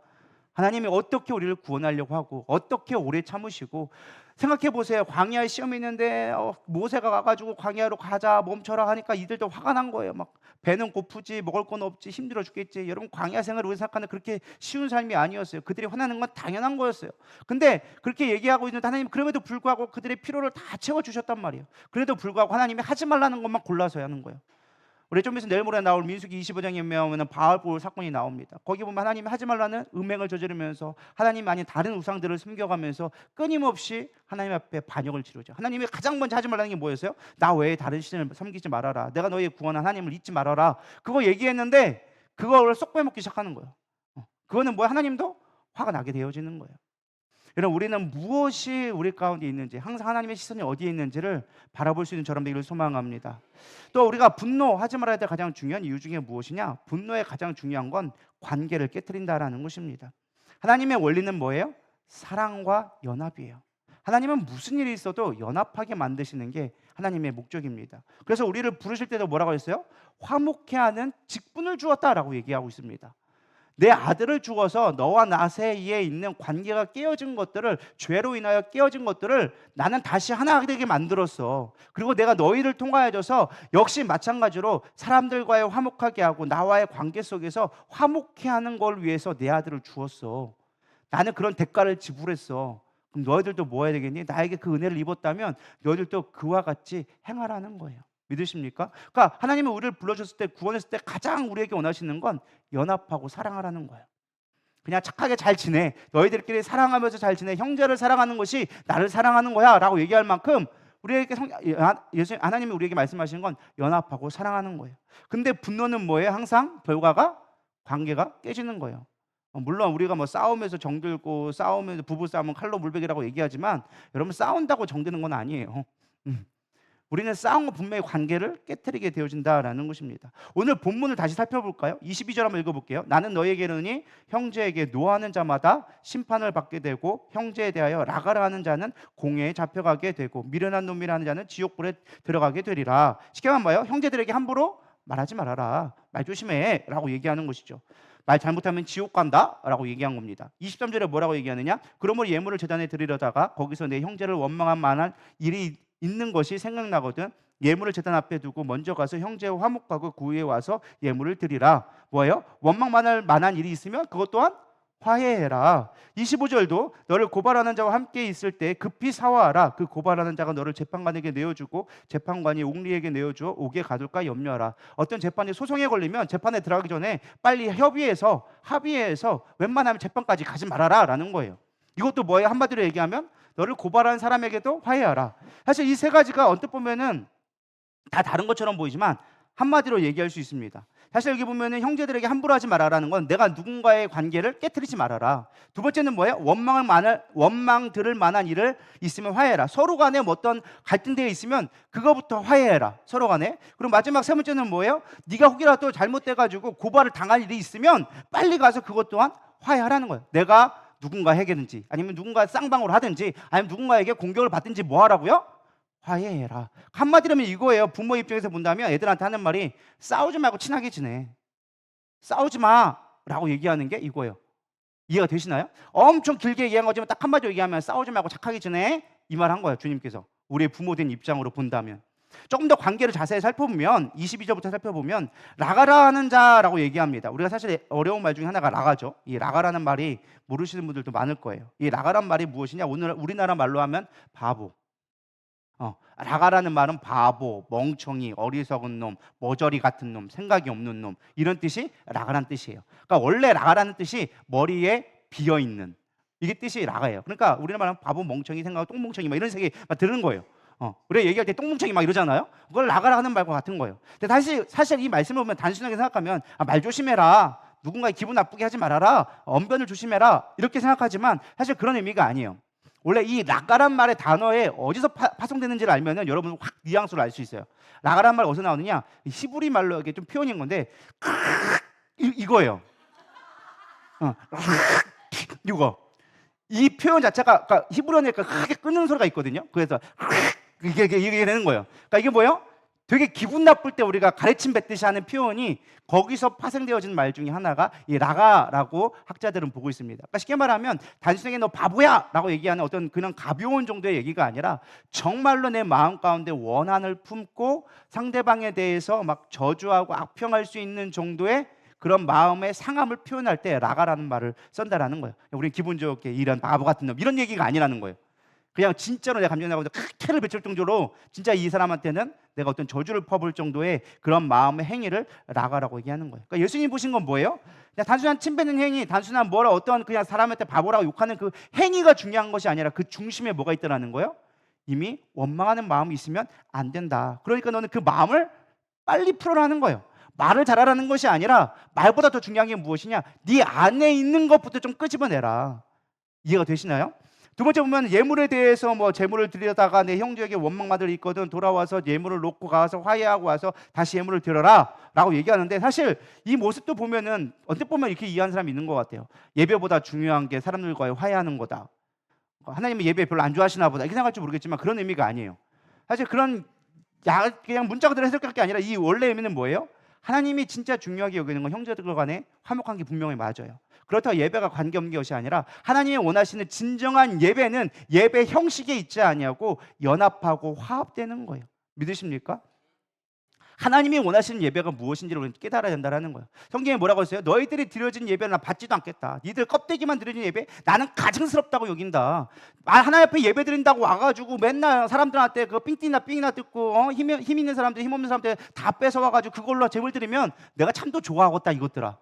하나님이 어떻게 우리를 구원하려고 하고 어떻게 오래 참으시고, 생각해 보세요. 광야에 시험이 있는데 모세가 가가지고 광야로 가자 멈춰라 하니까 이들도 화가 난 거예요. 막 배는 고프지 먹을 건 없지 힘들어 죽겠지. 여러분, 광야 생활을 우리 생각하는 그렇게 쉬운 삶이 아니었어요. 그들이 화나는 건 당연한 거였어요. 근데 그렇게 얘기하고 있는데 하나님 그럼에도 불구하고 그들의 필요를 다 채워주셨단 말이에요. 그래도 불구하고 하나님이 하지 말라는 것만 골라서 하는 거예요. 우리 좀 있으면 내일 모레 나올 민수기 25장에 보면 바알볼 사건이 나옵니다. 거기 보면 하나님이 하지 말라는 음행을 저지르면서 하나님 아닌 다른 우상들을 숨겨가면서 끊임없이 하나님 앞에 반역을 치르죠. 하나님이 가장 먼저 하지 말라는 게 뭐였어요? 나 외에 다른 신을 섬기지 말아라. 내가 너희 구원한 하나님을 잊지 말아라. 그거 얘기했는데 그걸 쏙 빼먹기 시작하는 거예요. 그거는 뭐야? 하나님도 화가 나게 되어지는 거예요. 여러분, 우리는 무엇이 우리 가운데 있는지, 항상 하나님의 시선이 어디에 있는지를 바라볼 수 있는 저람 되기를 소망합니다. 또 우리가 분노하지 말아야 될 가장 중요한 이유 중에 무엇이냐? 분노의 가장 중요한 건 관계를 깨트린다라는 것입니다. 하나님의 원리는 뭐예요? 사랑과 연합이에요. 하나님은 무슨 일이 있어도 연합하게 만드시는 게 하나님의 목적입니다. 그래서 우리를 부르실 때도 뭐라고 했어요? 화목케 하는 직분을 주었다라고 얘기하고 있습니다. 내 아들을 주어서 너와 나 사이에 있는 관계가 깨어진 것들을, 죄로 인하여 깨어진 것들을 나는 다시 하나 되게 만들었어. 그리고 내가 너희를 통하여져서 역시 마찬가지로 사람들과의 화목하게 하고 나와의 관계 속에서 화목케 하는 걸 위해서 내 아들을 주었어. 나는 그런 대가를 지불했어. 그럼 너희들도 뭐 해야 되겠니? 나에게 그 은혜를 입었다면 너희들도 그와 같이 행하라는 거예요. 믿으십니까? 그러니까 하나님은 우리를 불러주셨을 때, 구원했을 때 가장 우리에게 원하시는 건 연합하고 사랑하라는 거예요. 그냥 착하게 잘 지내, 너희들끼리 사랑하면서 잘 지내, 형제를 사랑하는 것이 나를 사랑하는 거야 라고 얘기할 만큼 우리에게 하나님이 우리에게 말씀하시는 건 연합하고 사랑하는 거예요. 근데 분노는 뭐예요? 항상 결과가, 관계가 깨지는 거예요. 물론 우리가 뭐 싸우면서 정들고, 싸우면서 부부싸움은 칼로 물베기라고 얘기하지만 여러분, 싸운다고 정드는 건 아니에요. 우리는 싸운 거 분명히 관계를 깨트리게 되어진다라는 것입니다. 오늘 본문을 다시 살펴볼까요? 22절 한번 읽어볼게요. 나는 너에게 이르노니 형제에게 노하는 자마다 심판을 받게 되고 형제에 대하여 라가라 하는 자는 공회에 잡혀가게 되고 미련한 놈이라 하는 자는 지옥불에 들어가게 되리라. 쉽게 말하면 형제들에게 함부로 말하지 말아라, 말 조심해 라고 얘기하는 것이죠. 말 잘못하면 지옥 간다 라고 얘기한 겁니다. 23절에 뭐라고 얘기하느냐? 그러므로 예물을 제단에 드리려다가 거기서 내 형제를 원망할 만한 일이 있는 것이 생각나거든 예물을 제단 앞에 두고 먼저 가서 형제와 화목하고 그 후에 와서 예물을 드리라. 뭐예요? 원망할 만한 일이 있으면 그것 또한 화해해라. 25절도 너를 고발하는 자와 함께 있을 때 급히 사화하라. 그 고발하는 자가 너를 재판관에게 내어주고 재판관이 옥리에게 내어주어 옥에 가둘까 염려하라. 어떤 재판이 소송에 걸리면 재판에 들어가기 전에 빨리 합의해서 웬만하면 재판까지 가지 말아라 라는 거예요. 이것도 뭐예요? 한마디로 얘기하면 너를 고발하는 사람에게도 화해하라. 사실 이 세 가지가 언뜻 보면은 다 다른 것처럼 보이지만 한마디로 얘기할 수 있습니다. 사실 여기 보면은 형제들에게 함부로 하지 말아라는 건 내가 누군가의 관계를 깨트리지 말아라. 두 번째는 뭐예요? 원망 들을 만한 일을 있으면 화해해라. 서로 간에 뭐 어떤 갈등되어 있으면 그거부터 화해해라, 서로 간에. 그리고 마지막 세 번째는 뭐예요? 네가 혹이라도 잘못돼가지고 고발을 당할 일이 있으면 빨리 가서 그것 또한 화해하라는 거예요. 내가 누군가에게든지 아니면 누군가 쌍방으로 하든지 아니면 누군가에게 공격을 받든지 뭐 하라고요? 화해해라. 한마디로 이거예요. 부모 입장에서 본다면 애들한테 하는 말이 싸우지 말고 친하게 지내, 싸우지 마라고 얘기하는 게 이거예요. 이해가 되시나요? 엄청 길게 얘기한 거지만 딱 한마디로 얘기하면 싸우지 말고 착하게 지내, 이 말 한 거예요. 주님께서 우리의 부모된 입장으로 본다면. 조금 더 관계를 자세히 살펴보면 22절부터 살펴보면 라가라 하는 자라고 얘기합니다. 우리가 사실 어려운 말 중에 하나가 라가죠. 이 라가라는 말이 모르시는 분들도 많을 거예요. 이 라가란 말이 무엇이냐? 오늘 우리나라 말로 하면 바보. 라가라는 말은 바보, 멍청이, 어리석은 놈, 머저리 같은 놈, 생각이 없는 놈, 이런 뜻이 라가란 뜻이에요. 그러니까 원래 라가라는 뜻이 머리에 비어 있는, 이게 뜻이 라가예요. 그러니까 우리나라 말은 바보, 멍청이, 생각, 똥멍청이 막 이런 색이 막 드는 거예요. 우리가 얘기할 때 똥뭉청이 막 이러잖아요. 그걸 라가라 하는 말과 같은 거예요. 근데 사실 이 말씀을 보면 단순하게 생각하면 말 조심해라, 누군가의 기분 나쁘게 하지 말아라, 언변을 조심해라 이렇게 생각하지만 사실 그런 의미가 아니에요. 원래 이 라가란 말의 단어에 어디서 파송되는지를 알면은 여러분 확 뉘앙스를 알 수 있어요. 라가란 말 어디서 나오느냐? 히브리 말로 이렇게 좀 표현인 건데 이거예요. 이거. 이 표현 자체가, 그러니까 히브리어니까 크게 끊는 소리가 있거든요. 그래서 이게 되는 거예요. 그러니까 이게 뭐예요? 되게 기분 나쁠 때 우리가 가래침 뱉듯이 하는 표현이 거기서 파생되어진 말 중에 하나가 이 라가라고 학자들은 보고 있습니다. 그러니까 쉽게 말하면 단순하게 너 바보야 라고 얘기하는 어떤 그냥 가벼운 정도의 얘기가 아니라 정말로 내 마음 가운데 원한을 품고 상대방에 대해서 막 저주하고 악평할 수 있는 정도의 그런 마음의 상함을 표현할 때 라가라는 말을 쓴다라는 거예요. 우리는 기분 좋게 이런 바보 같은 놈 이런 얘기가 아니라는 거예요. 그냥 진짜로 내 감정이 나고 태를 베칠 정도로 진짜 이 사람한테는 내가 어떤 저주를 퍼볼 정도의 그런 마음의 행위를 라가라고 얘기하는 거예요. 그러니까 예수님 보신 건 뭐예요? 그냥 단순한 침뱉는 행위, 단순한 뭐라 어떤 그냥 사람한테 바보라고 욕하는 그 행위가 중요한 것이 아니라 그 중심에 뭐가 있다라는 거예요? 이미 원망하는 마음이 있으면 안 된다. 그러니까 너는 그 마음을 빨리 풀어라는 거예요. 말을 잘하라는 것이 아니라 말보다 더 중요한 게 무엇이냐? 네 안에 있는 것부터 좀 끄집어내라. 이해가 되시나요? 두 번째 보면 예물에 대해서 뭐 재물을 드리다가 내 형제에게 원망받을 일이 있거든 돌아와서 예물을 놓고 가서 화해하고 와서 다시 예물을 드려라라고 얘기하는데, 사실 이 모습도 보면은 언뜻 보면 이렇게 이해하는 사람이 있는 것 같아요. 예배보다 중요한 게 사람들과의 화해하는 거다. 하나님은 예배 별로 안 좋아하시나 보다 이렇게 생각할지 모르겠지만 그런 의미가 아니에요. 사실 그런 그냥 문자 그대로 해석할 게 아니라 이 원래 의미는 뭐예요? 하나님이 진짜 중요하게 여기는 건 형제들 간에 화목한 게 분명히 맞아요. 그렇다고 예배가 관계없는 것이 아니라 하나님이 원하시는 진정한 예배는 예배 형식에 있지 아니하고 연합하고 화합되는 거예요. 믿으십니까? 하나님이 원하시는 예배가 무엇인지를 우리는 깨달아야 된다는 거예요. 성경에 뭐라고 했어요? 너희들이 드려진 예배는 나 받지도 않겠다. 니들 껍데기만 드려진 예배 나는 가증스럽다고 여긴다. 하나님 앞에 예배 드린다고 와가지고 맨날 사람들한테 그 삥띠나 뜯고 힘 있는 사람들 힘 없는 사람들 다 뺏어와가지고 그걸로 재물 드리면 내가 참도 좋아하겠다 이것들아.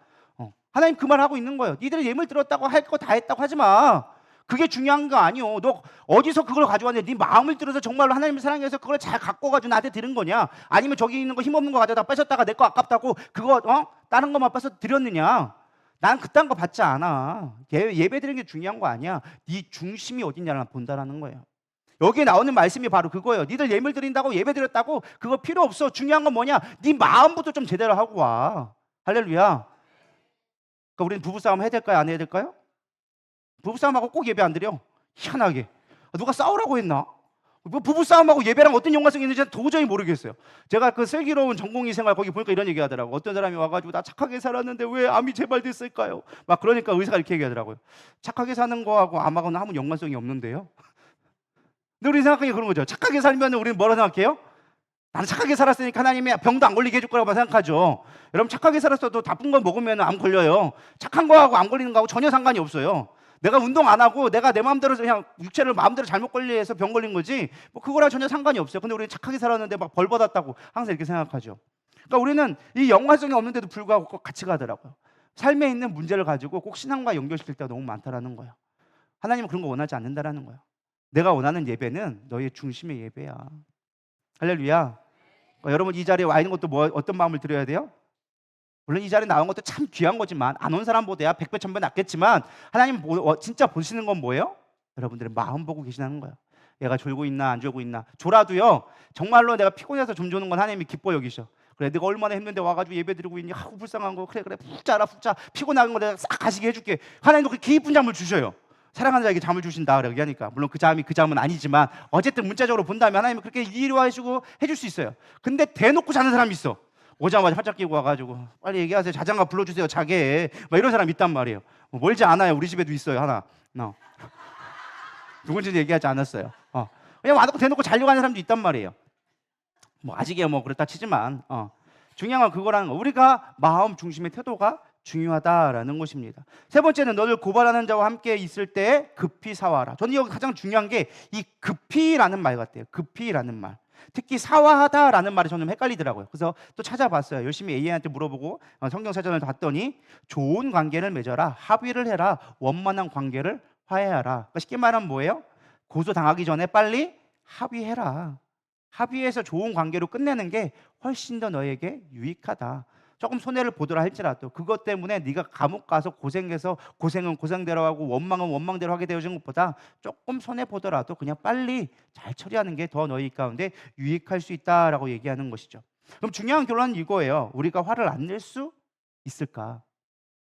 하나님 그 말 하고 있는 거예요. 니들이 예물 들었다고 할 거 다 했다고 하지 마. 그게 중요한 거 아니오. 너 어디서 그걸 가져왔냐? 네 마음을 들어서 정말로 하나님을 사랑해서 그걸 잘 갖고 가지고 나한테 드린 거냐? 아니면 저기 있는 거 힘없는 거 가져다 뺏었다가 내 거 아깝다고 그거 다른 거만 뺏어 드렸느냐? 난 그딴 거 받지 않아. 예배 드리는 게 중요한 거 아니야. 네 중심이 어디냐를 본다라는 거예요. 여기에 나오는 말씀이 바로 그거예요. 니들 예물 드린다고 예배 드렸다고 그거 필요 없어. 중요한 건 뭐냐? 네 마음부터 좀 제대로 하고 와. 할렐루야. 그러니까 우리는 부부싸움 해야 될까요? 안 해야 될까요? 부부싸움하고 꼭 예배 안 드려. 희한하게. 누가 싸우라고 했나? 뭐 부부싸움하고 예배랑 어떤 연관성이 있는지 도저히 모르겠어요. 제가 그 슬기로운 전공의 생활 거기 보니까 이런 얘기 하더라고. 어떤 사람이 와가지고 나 착하게 살았는데 왜 암이 재발됐을까요? 막 그러니까 의사가 이렇게 얘기하더라고요. 착하게 사는 거하고 암하고는 아무 연관성이 없는데요. 근데 우리 생각하기에 그런 거죠. 착하게 살면 우리는 뭐라 생각해요? 나는 착하게 살았으니까 하나님이 병도 안 걸리게 해줄 거라고 생각하죠. 여러분 착하게 살았어도 나쁜 거 먹으면 암 걸려요. 착한 거하고 암 걸리는 거하고 전혀 상관이 없어요. 내가 운동 안 하고 내가 내 마음대로 그냥 육체를 마음대로 잘못 관리해서 병 걸린 거지 뭐 그거랑 전혀 상관이 없어요. 근데 우리는 착하게 살았는데 막 벌 받았다고 항상 이렇게 생각하죠. 그러니까 우리는 이 연관성이 없는데도 불구하고 꼭 같이 가더라고요. 삶에 있는 문제를 가지고 꼭 신앙과 연결시킬 때가 너무 많다라는 거예요. 하나님은 그런 거 원하지 않는다라는 거예요. 내가 원하는 예배는 너의 중심의 예배야. 할렐루야. 그러니까 여러분 이 자리에 와 있는 것도 어떤 마음을 드려야 돼요? 물론 이 자리에 나온 것도 참 귀한 거지만 안 온 사람보다야 100배 1000배 낫겠지만 하나님 진짜 보시는 건 뭐예요? 여러분들의 마음 보고 계시는 거예요. 얘가 졸고 있나 안 졸고 있나. 졸아도요 정말로 내가 피곤해서 좀 조는 건 하나님이 기뻐 여기셔. 그래 내가 얼마나 힘든데 와가지고 예배 드리고 있니? 아우 불쌍한 거. 그래 푹 자라 푹 자. 피곤한 거 내가 싹 가시게 해줄게. 하나님도 그 깊은 잠을 주셔요. 사랑하는 자에게 잠을 주신다 그렇게 하니까 물론 그 잠은 아니지만 어쨌든 문자적으로 본다면 하나님은 그렇게 이해하시고 해줄 수 있어요. 근데 대놓고 자는 사람이 있어. 오자마자 팔짝 끼고 와가지고 빨리 얘기하세요. 자장가 불러주세요. 자게 막 이런 사람 있단 말이에요. 멀지 않아요. 우리 집에도 있어요. 하나. 누군지는 얘기하지 않았어요. 그냥 와놓고 대놓고 자려고 하는 사람도 있단 말이에요. 뭐 아직이야 뭐 그렇다 치지만 중요한 건 그거라는 거. 우리가 마음 중심의 태도가 중요하다라는 것입니다. 세 번째는 너를 고발하는 자와 함께 있을 때 급히 사와라. 저는 여기 가장 중요한 게 이 급히라는 말 같아요. 급히라는 말. 특히 사와하다라는 말이 저는 헷갈리더라고요. 그래서 또 찾아봤어요. 열심히 AI한테 물어보고 성경 사전을 봤더니 좋은 관계를 맺어라, 합의를 해라, 원만한 관계를 화해하라. 그러니까 쉽게 말하면 뭐예요? 고소당하기 전에 빨리 합의해라. 합의해서 좋은 관계로 끝내는 게 훨씬 더 너에게 유익하다. 조금 손해를 보더라 할지라도 그것 때문에 네가 감옥 가서 고생해서 고생은 고생대로 하고 원망은 원망대로 하게 되어진 것보다 조금 손해 보더라도 그냥 빨리 잘 처리하는 게 더 너희 가운데 유익할 수 있다라고 얘기하는 것이죠. 그럼 중요한 결론은 이거예요. 우리가 화를 안 낼 수 있을까?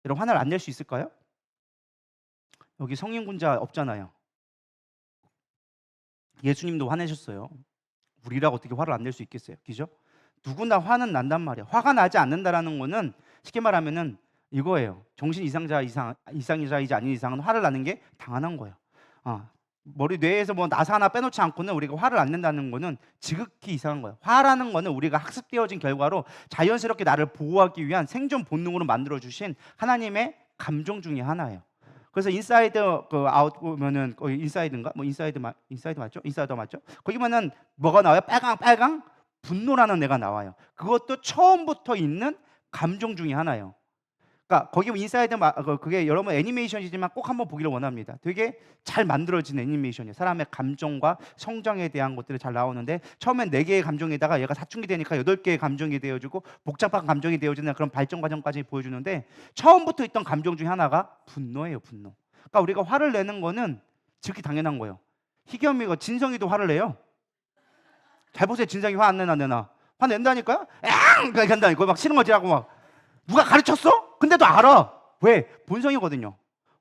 여러분 화를 안 낼 수 있을까요? 여기 성인군자 없잖아요. 예수님도 화내셨어요. 우리라고 어떻게 화를 안 낼 수 있겠어요? 그죠? 누구나 화는 난단 말이에요. 화가 나지 않는다라는 거는 쉽게 말하면은 이거예요. 정신 이상이자이지 아닌 이상은 화를 나는 게 당연한 거예요. 머리 뇌에서 뭐 나사 하나 빼놓지 않고는 우리가 화를 안 낸다는 거는 지극히 이상한 거예요. 화라는 거는 우리가 학습되어진 결과로 자연스럽게 나를 보호하기 위한 생존 본능으로 만들어 주신 하나님의 감정 중에 하나예요. 그래서 인사이드 아웃 보면은 거기 인사이드인가? 뭐 인사이드 맞죠? 인사이드 맞죠? 거기 보면은 뭐가 나와요? 빨강 분노라는 애가 나와요. 그것도 처음부터 있는 감정 중에 하나예요. 그러니까 거기 인사이드 그게 여러분 애니메이션이지만 꼭 한번 보기를 원합니다. 되게 잘 만들어진 애니메이션이에요. 사람의 감정과 성장에 대한 것들이 잘 나오는데 처음엔 4개의 감정에다가 얘가 사춘기 되니까 8개의 감정이 되어지고 복잡한 감정이 되어지는 그런 발전 과정까지 보여주는데 처음부터 있던 감정 중에 하나가 분노예요. 분노. 그러니까 우리가 화를 내는 거는 지극히 당연한 거예요. 희겸이가 진성이도 화를 내요. 잘 보세요. 진성이 화 안 내나 안 내나. 화 낸다니까요? 엥! 그렇게 한다니까. 막 싫은 거지라고 막. 누가 가르쳤어? 근데도 알아. 왜? 본성이거든요.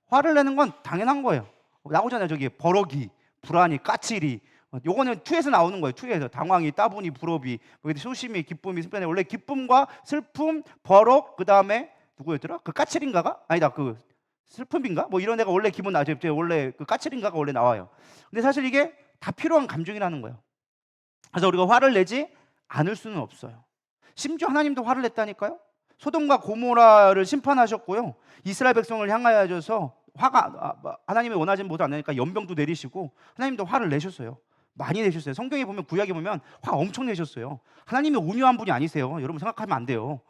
화를 내는 건 당연한 거예요. 나오잖아요. 저기 버럭이, 불안이, 까칠이. 요거는 투에서 나오는 거예요. 투에서 당황이, 따분이, 불업이, 소심이, 기쁨이, 슬픔이. 원래 기쁨과 슬픔, 버럭, 그 다음에 누구였더라? 그 까칠인가가? 아니다. 그 슬픔인가? 뭐 이런 애가 원래 기분 나죠. 원래 그 까칠인가가 원래 나와요. 근데 사실 이게 다 필요한 감정이라는 거예요. 그래서 우리가 화를 내지 않을 수는 없어요. 심지어 하나님도 화를 냈다니까요. 소돔과 고모라를 심판하셨고요. 이스라엘 백성을 향하여서 하나님이 원하지 못을 안 내니까 연병도 내리시고 하나님도 화를 내셨어요. 많이 내셨어요. 성경에 보면 구약에 보면 화 엄청 내셨어요. 하나님이 온유한 분이 아니세요. 여러분 생각하면 안 돼요.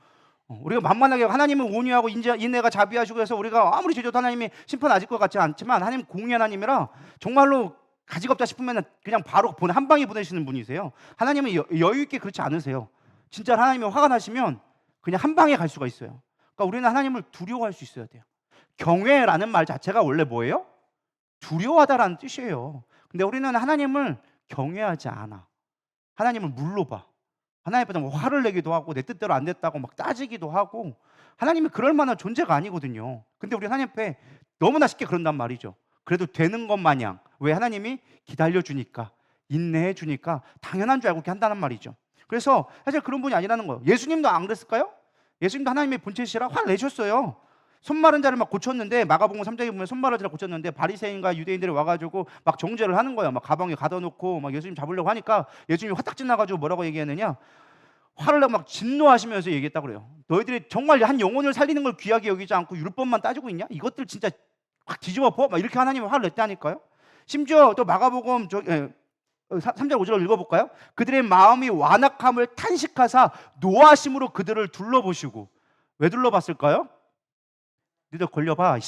우리가 만만하게 하나님은 온유하고 인내가 자비하시고 해서 우리가 아무리 죄져도 하나님이 심판 아질 것 같지 않지만 하나님 공의 하나님이라 정말로 가지가 없다 싶으면 그냥 바로 한 방에 보내시는 분이세요. 하나님은 여유 있게 그렇지 않으세요. 진짜 하나님이 화가 나시면 그냥 한 방에 갈 수가 있어요. 그러니까 우리는 하나님을 두려워할 수 있어야 돼요. 경외라는 말 자체가 원래 뭐예요? 두려워하다라는 뜻이에요. 근데 우리는 하나님을 경외하지 않아. 하나님을 물러봐. 하나님보다 뭐 화를 내기도 하고 내 뜻대로 안 됐다고 막 따지기도 하고 하나님이 그럴 만한 존재가 아니거든요. 근데 우리 하나님 앞에 너무나 쉽게 그런단 말이죠. 그래도 되는 것 마냥. 왜? 하나님이 기다려주니까, 인내해주니까 당연한 줄 알고 이렇게 한다는 말이죠. 그래서 사실 그런 분이 아니라는 거예요. 예수님도 안 그랬을까요? 예수님도 하나님의 본체시라 화를 내셨어요. 손 마른 자를 막 고쳤는데, 마가복음 3장에 보면 손 마른 자를 고쳤는데 바리새인과 유대인들이 와가지고 막 정죄를 하는 거예요. 막 가방에 가둬놓고 막 예수님 잡으려고 하니까 예수님이 화딱지 나가지고 뭐라고 얘기했느냐? 화를 내고 막 진노하시면서 얘기했다고 그래요. 너희들이 정말 한 영혼을 살리는 걸 귀하게 여기지 않고 율법만 따지고 있냐? 이것들 진짜 확 뒤집어 엎어? 막 이렇게 하나님이 화를 냈다니까요. 심지어 또 마가복음 3절 5절을 읽어볼까요? 그들의 마음이 완악함을 탄식하사 노하심으로 그들을 둘러보시고. 왜 둘러봤을까요? 니들 걸려봐.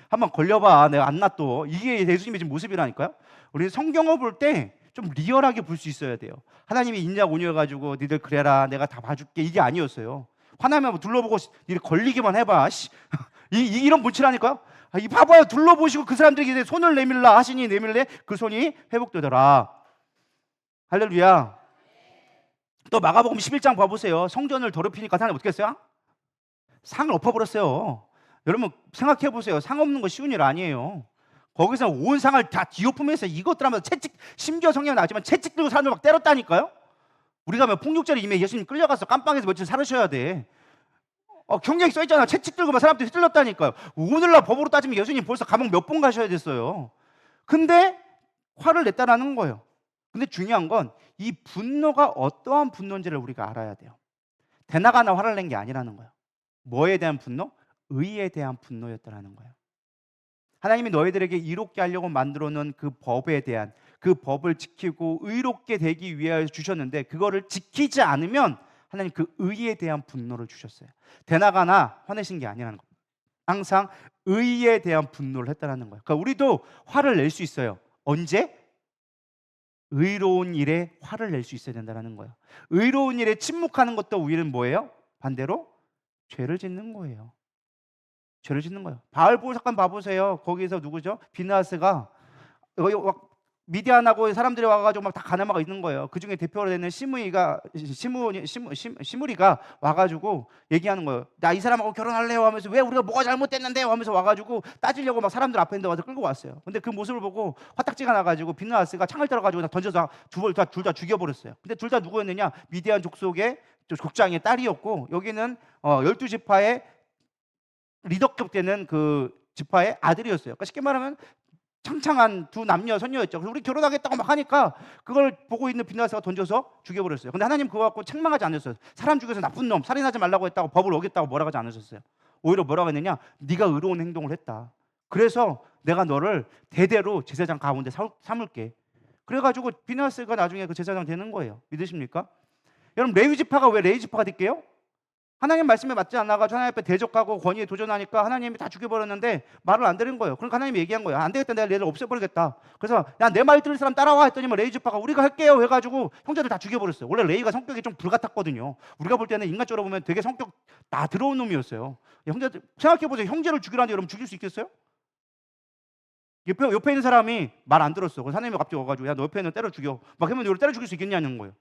한번 걸려봐. 내가 안 놔둬. 이게 예수님의 지금 모습이라니까요. 우리 성경을 볼 때 좀 리얼하게 볼 수 있어야 돼요. 하나님이 인자 온유해가지고 니들 그래라 내가 다 봐줄게 이게 아니었어요. 화나면 둘러보고 니들 걸리기만 해봐. 이런 본질하니까요. 이 봐봐요. 둘러보시고 그 사람들에게 손을 내밀라 하시니 내밀래 그 손이 회복되더라. 할렐루야. 또 마가복음 11장 봐보세요. 성전을 더럽히니까 하나님 어떻게 했어요? 상을 엎어버렸어요. 여러분 생각해보세요. 상 없는 거 쉬운 일 아니에요. 거기서 온 상을 다 뒤엎으면서 이것들 하면서 채찍, 심지어 성경에 나왔지만 채찍 들고 사람들 막 때렸다니까요. 우리가 뭐 폭력죄를 임해 예수님 끌려가서 깜빵에서 며칠 살으셔야 돼. 경력이 써있잖아. 채찍 들고 막 사람들이 휘둘렀다니까요. 오늘날 법으로 따지면 예수님 벌써 감옥 몇 번 가셔야 됐어요. 근데 화를 냈다라는 거예요. 근데 중요한 건 이 분노가 어떠한 분노인지를 우리가 알아야 돼요. 대나가나 화를 낸 게 아니라는 거예요. 뭐에 대한 분노? 의에 대한 분노였다라는 거예요. 하나님이 너희들에게 이롭게 하려고 만들어 놓은 그 법에 대한, 그 법을 지키고 의롭게 되기 위하여 주셨는데 그거를 지키지 않으면 하나님 그 의에 대한 분노를 주셨어요. 대나가나 화내신 게 아니라는 거예요. 항상 의에 대한 분노를 했다는 거예요. 그러니까 우리도 화를 낼 수 있어요. 언제? 의로운 일에 화를 낼 수 있어야 된다는 거예요. 의로운 일에 침묵하는 것도 우리는 뭐예요? 반대로 죄를 짓는 거예요. 죄를 짓는 거예요. 바알볼 사건 봐보세요. 거기서 누구죠? 비나스가 여기 막 미디안하고 사람들이 와가지고 막 다 가늠하고 있는 거예요. 그 중에 대표로 되는 시므리가 와가지고 얘기하는 거예요. 나 이 사람하고 결혼할래요 하면서 왜 우리가 뭐가 잘못됐는데요 하면서 와가지고 따지려고 막 사람들 앞에 있는데 와서 끌고 왔어요. 근데 그 모습을 보고 화딱지가 나가지고 비나스가 창을 들어가지고 던져서 둘 다 죽여버렸어요. 근데 둘 다 누구였느냐? 미디안 족속의 족장의 딸이었고 여기는 12지파의 리더급 되는 그 지파의 아들이었어요. 그러니까 쉽게 말하면 창창한 두 남녀 선녀였죠. 그래서 우리 결혼하겠다고 막 하니까 그걸 보고 있는 비나스가 던져서 죽여버렸어요. 근데 하나님 그거 갖고 책망하지 않으셨어요. 사람 중에서 나쁜 놈, 살인하지 말라고 했다고 법을 어겼다고 뭐라고 하지 않으셨어요. 오히려 뭐라고 했느냐? 네가 의로운 행동을 했다. 그래서 내가 너를 대대로 제사장 가운데 삼을게. 그래가지고 비나스가 나중에 그 제사장 되는 거예요. 믿으십니까? 여러분 레위 지파가 왜 레위 지파가 될게요? 하나님 말씀에 맞지 않아가지고 하나님 앞에 대적하고 권위에 도전하니까 하나님이 다 죽여버렸는데 말을 안 들은 거예요. 그러니까 하나님이 얘기한 거예요. 안 되겠다. 내가 얘를 없애버리겠다. 그래서 야 내 말 들을 사람 따라와 했더니 레위 지파가 우리가 할게요 해가지고 형제들 다 죽여버렸어요. 원래 레위가 성격이 좀 불같았거든요. 우리가 볼 때는 인간적으로 보면 되게 성격 다 들어온 놈이었어요. 형제들 생각해보세요. 형제를 죽이라는데 여러분 죽일 수 있겠어요? 옆에 있는 사람이 말 안 들었어. 그래서 하나님이 갑자기 와가지고 야 너 옆에 있는 애 때려 죽여. 막 하면 이걸 때려 죽일 수 있겠냐는 거예요.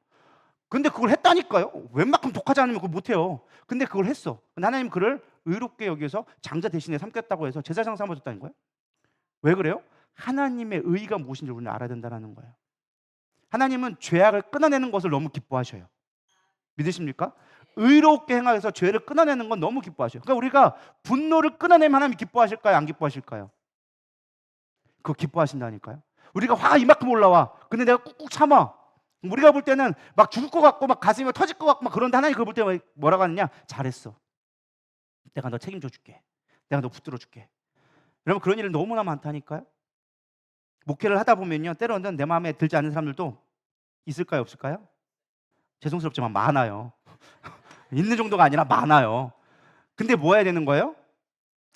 근데 그걸 했다니까요. 웬만큼 독하지 않으면 그걸 못해요. 근데 그걸 했어. 근데 하나님 그를 의롭게 여기서 장자 대신에 삼겠다고 해서 제사장 삼아줬다는 거예요. 왜 그래요? 하나님의 의의가 무엇인지 우리는 알아야 된다는 거예요. 하나님은 죄악을 끊어내는 것을 너무 기뻐하셔요. 믿으십니까? 의롭게 행하여서 죄를 끊어내는 건 너무 기뻐하셔요. 그러니까 우리가 분노를 끊어내면 하나님이 기뻐하실까요? 안 기뻐하실까요? 그거 기뻐하신다니까요. 우리가 화가 이만큼 올라와. 근데 내가 꾹꾹 참아. 우리가 볼 때는 막 죽을 것 같고 막 가슴이 터질 것 같고 막 그런데 하나님 그걸 볼 때 뭐라고 하느냐? 잘했어. 내가 너 책임져 줄게. 내가 너 붙들어 줄게. 여러분 그런 일은 너무나 많다니까요. 목회를 하다 보면요. 때로는 내 마음에 들지 않는 사람들도 있을까요? 없을까요? 죄송스럽지만 많아요. 있는 정도가 아니라 많아요. 근데 뭐 해야 되는 거예요?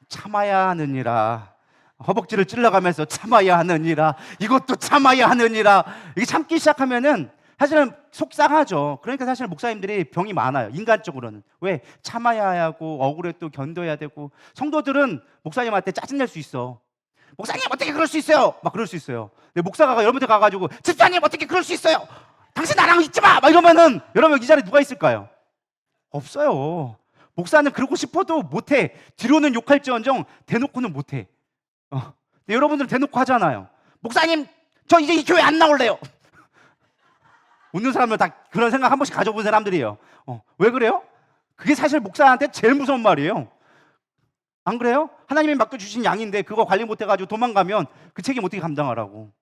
참아야 하느니라. 허벅지를 찔러가면서 참아야 하느니라. 이것도 참아야 하느니라. 이게 참기 시작하면은 사실은 속상하죠. 그러니까 사실 목사님들이 병이 많아요. 인간적으로는. 왜? 참아야 하고 억울해 또 견뎌야 되고. 성도들은 목사님한테 짜증낼 수 있어. 목사님 어떻게 그럴 수 있어요? 막 그럴 수 있어요. 근데 목사가 여러분한테 가가지고 집사님 어떻게 그럴 수 있어요? 당신 나랑 있지 마! 막 이러면은 여러분 이 자리에 누가 있을까요? 없어요. 목사는 그러고 싶어도 못해. 뒤로는 욕할지언정 대놓고는 못해. 근데 여러분들은 대놓고 하잖아요. 목사님 저 이제 이 교회 안 나올래요. 웃는 사람들 다 그런 생각 한 번씩 가져본 사람들이에요. 왜 그래요? 그게 사실 목사한테 제일 무서운 말이에요. 안 그래요? 하나님이 맡겨주신 양인데 그거 관리 못해가지고 도망가면 그 책임 어떻게 감당하라고.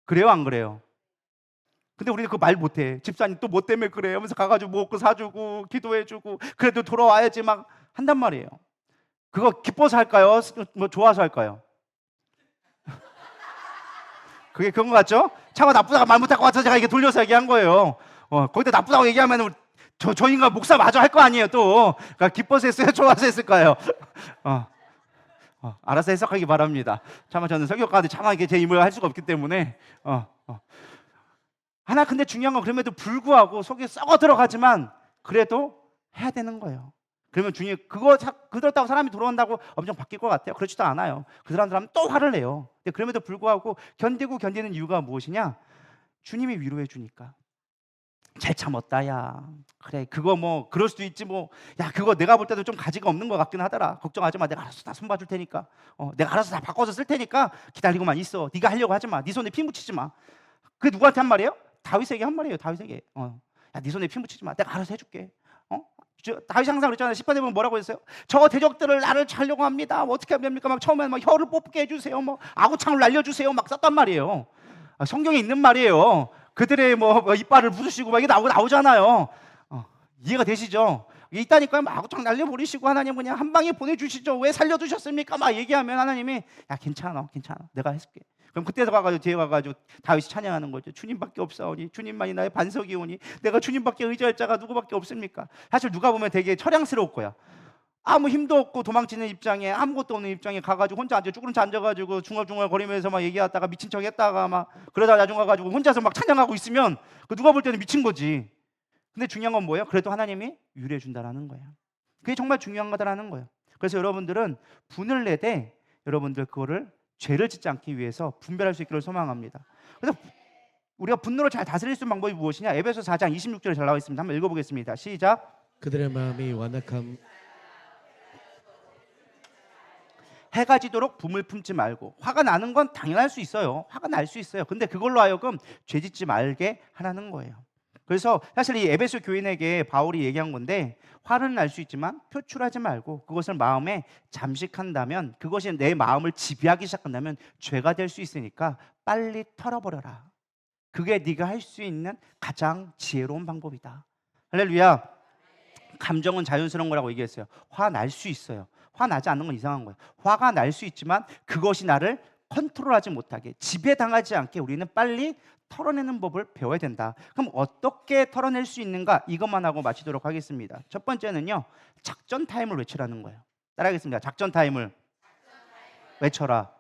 그래요 안 그래요? 근데 우리는 그거 말 못해. 집사님 또 뭐 때문에 그래 하면서 가가지고 먹고 사주고 기도해주고 그래도 돌아와야지 막 한단 말이에요. 그거 기뻐서 할까요? 뭐 좋아서 할까요? 그게 그런 거 같죠? 차가 나쁘다고 말 못할 것 같아서 제가 이게 돌려서 얘기한 거예요. 거기다 나쁘다고 얘기하면 저 인간 목사 마저 할 거 아니에요 또. 그러니까 기뻐서 했어요? 좋아서 했을까요? 알아서 해석하기 바랍니다. 차마 저는 설교가한테 차마 이게 제 임무를 할 수가 없기 때문에 하나 근데 중요한 건 그럼에도 불구하고 속에 썩어 들어가지만 그래도 해야 되는 거예요. 그러면 그렇다고 사람이 돌아온다고 엄청 바뀔 것 같아요? 그렇지도 않아요. 그 사람은 또 화를 내요. 근데 그럼에도 불구하고 견디는 이유가 무엇이냐? 주님이 위로해 주니까. 잘 참았다 야. 그래 그거 뭐 그럴 수도 있지 뭐. 야 그거 내가 볼 때도 좀 가지가 없는 것 같긴 하더라. 걱정하지 마. 내가 알아서 다 손봐줄 테니까. 내가 알아서 다 바꿔서 쓸 테니까 기다리고만 있어. 네가 하려고 하지 마. 네 손에 피 묻히지 마. 그게 누구한테 한 말이에요? 다윗에게 한 말이에요. 다윗에게. 야 네 손에 피 묻히지 마. 내가 알아서 해줄게. 다윗이 항상 그랬잖아요. 10편에 보면 뭐라고 했어요? 저 대적들을 나를 차려고 합니다. 뭐 어떻게 하면 됩니까? 막 처음에는 막 혀를 뽑게 해주세요. 뭐 아구창을 날려주세요. 막 썼단 말이에요. 성경에 있는 말이에요. 그들의 뭐 이빨을 부수시고 막 이게 나오잖아요. 이해가 되시죠? 이게 있다니까요. 막 아구창 날려버리시고 하나님 그냥 한 방에 보내주시죠. 왜 살려두셨습니까? 막 얘기하면 하나님이 야 괜찮아 내가 해줄게. 그럼 그때 가가지고 뒤에 가가지고 다윗이 찬양하는 거죠. 주님밖에 없사오니 주님만이 나의 반석이오니 내가 주님밖에 의지할 자가 누구밖에 없습니까? 사실 누가 보면 되게 처량스러울 거야. 아무 힘도 없고 도망치는 입장에 아무것도 없는 입장에 가가지고 혼자 쭈그른치 앉아가지고 중얼중얼 거리면서 막 얘기하다가 미친 척 했다가 막 그러다 나중 가가지고 혼자서 막 찬양하고 있으면 그 누가 볼 때는 미친 거지. 근데 중요한 건 뭐예요? 그래도 하나님이 위로해 준다라는 거예요. 그게 정말 중요한 거다라는 거예요. 그래서 여러분들은 분을 내되 여러분들 그거를 죄를 짓지 않기 위해서 분별할 수 있기를 소망합니다. 그래서 우리가 분노를 잘 다스릴 수 있는 방법이 무엇이냐? 에베소 4장 26절에 잘 나와 있습니다. 한번 읽어보겠습니다. 시작. 그들의 마음이 완악함 해가 지도록 붐을 품지 말고. 화가 나는 건 당연할 수 있어요. 화가 날 수 있어요. 근데 그걸로 하여금 죄 짓지 말게 하라는 거예요. 그래서 사실 이 에베소 교인에게 바울이 얘기한 건데 화는 날 수 있지만 표출하지 말고 그것을 마음에 잠식한다면 그것이 내 마음을 지배하기 시작한다면 죄가 될 수 있으니까 빨리 털어버려라. 그게 네가 할 수 있는 가장 지혜로운 방법이다. 할렐루야. 감정은 자연스러운 거라고 얘기했어요. 화 날 수 있어요. 화 나지 않는 건 이상한 거예요. 화가 날 수 있지만 그것이 나를 컨트롤하지 못하게 지배당하지 않게 우리는 빨리 털어내는 법을 배워야 된다. 그럼 어떻게 털어낼 수 있는가? 이것만 하고 마치도록 하겠습니다. 첫 번째는요. 작전 타임을 외치라는 거예요. 따라하겠습니다. 작전 타임을 외쳐라.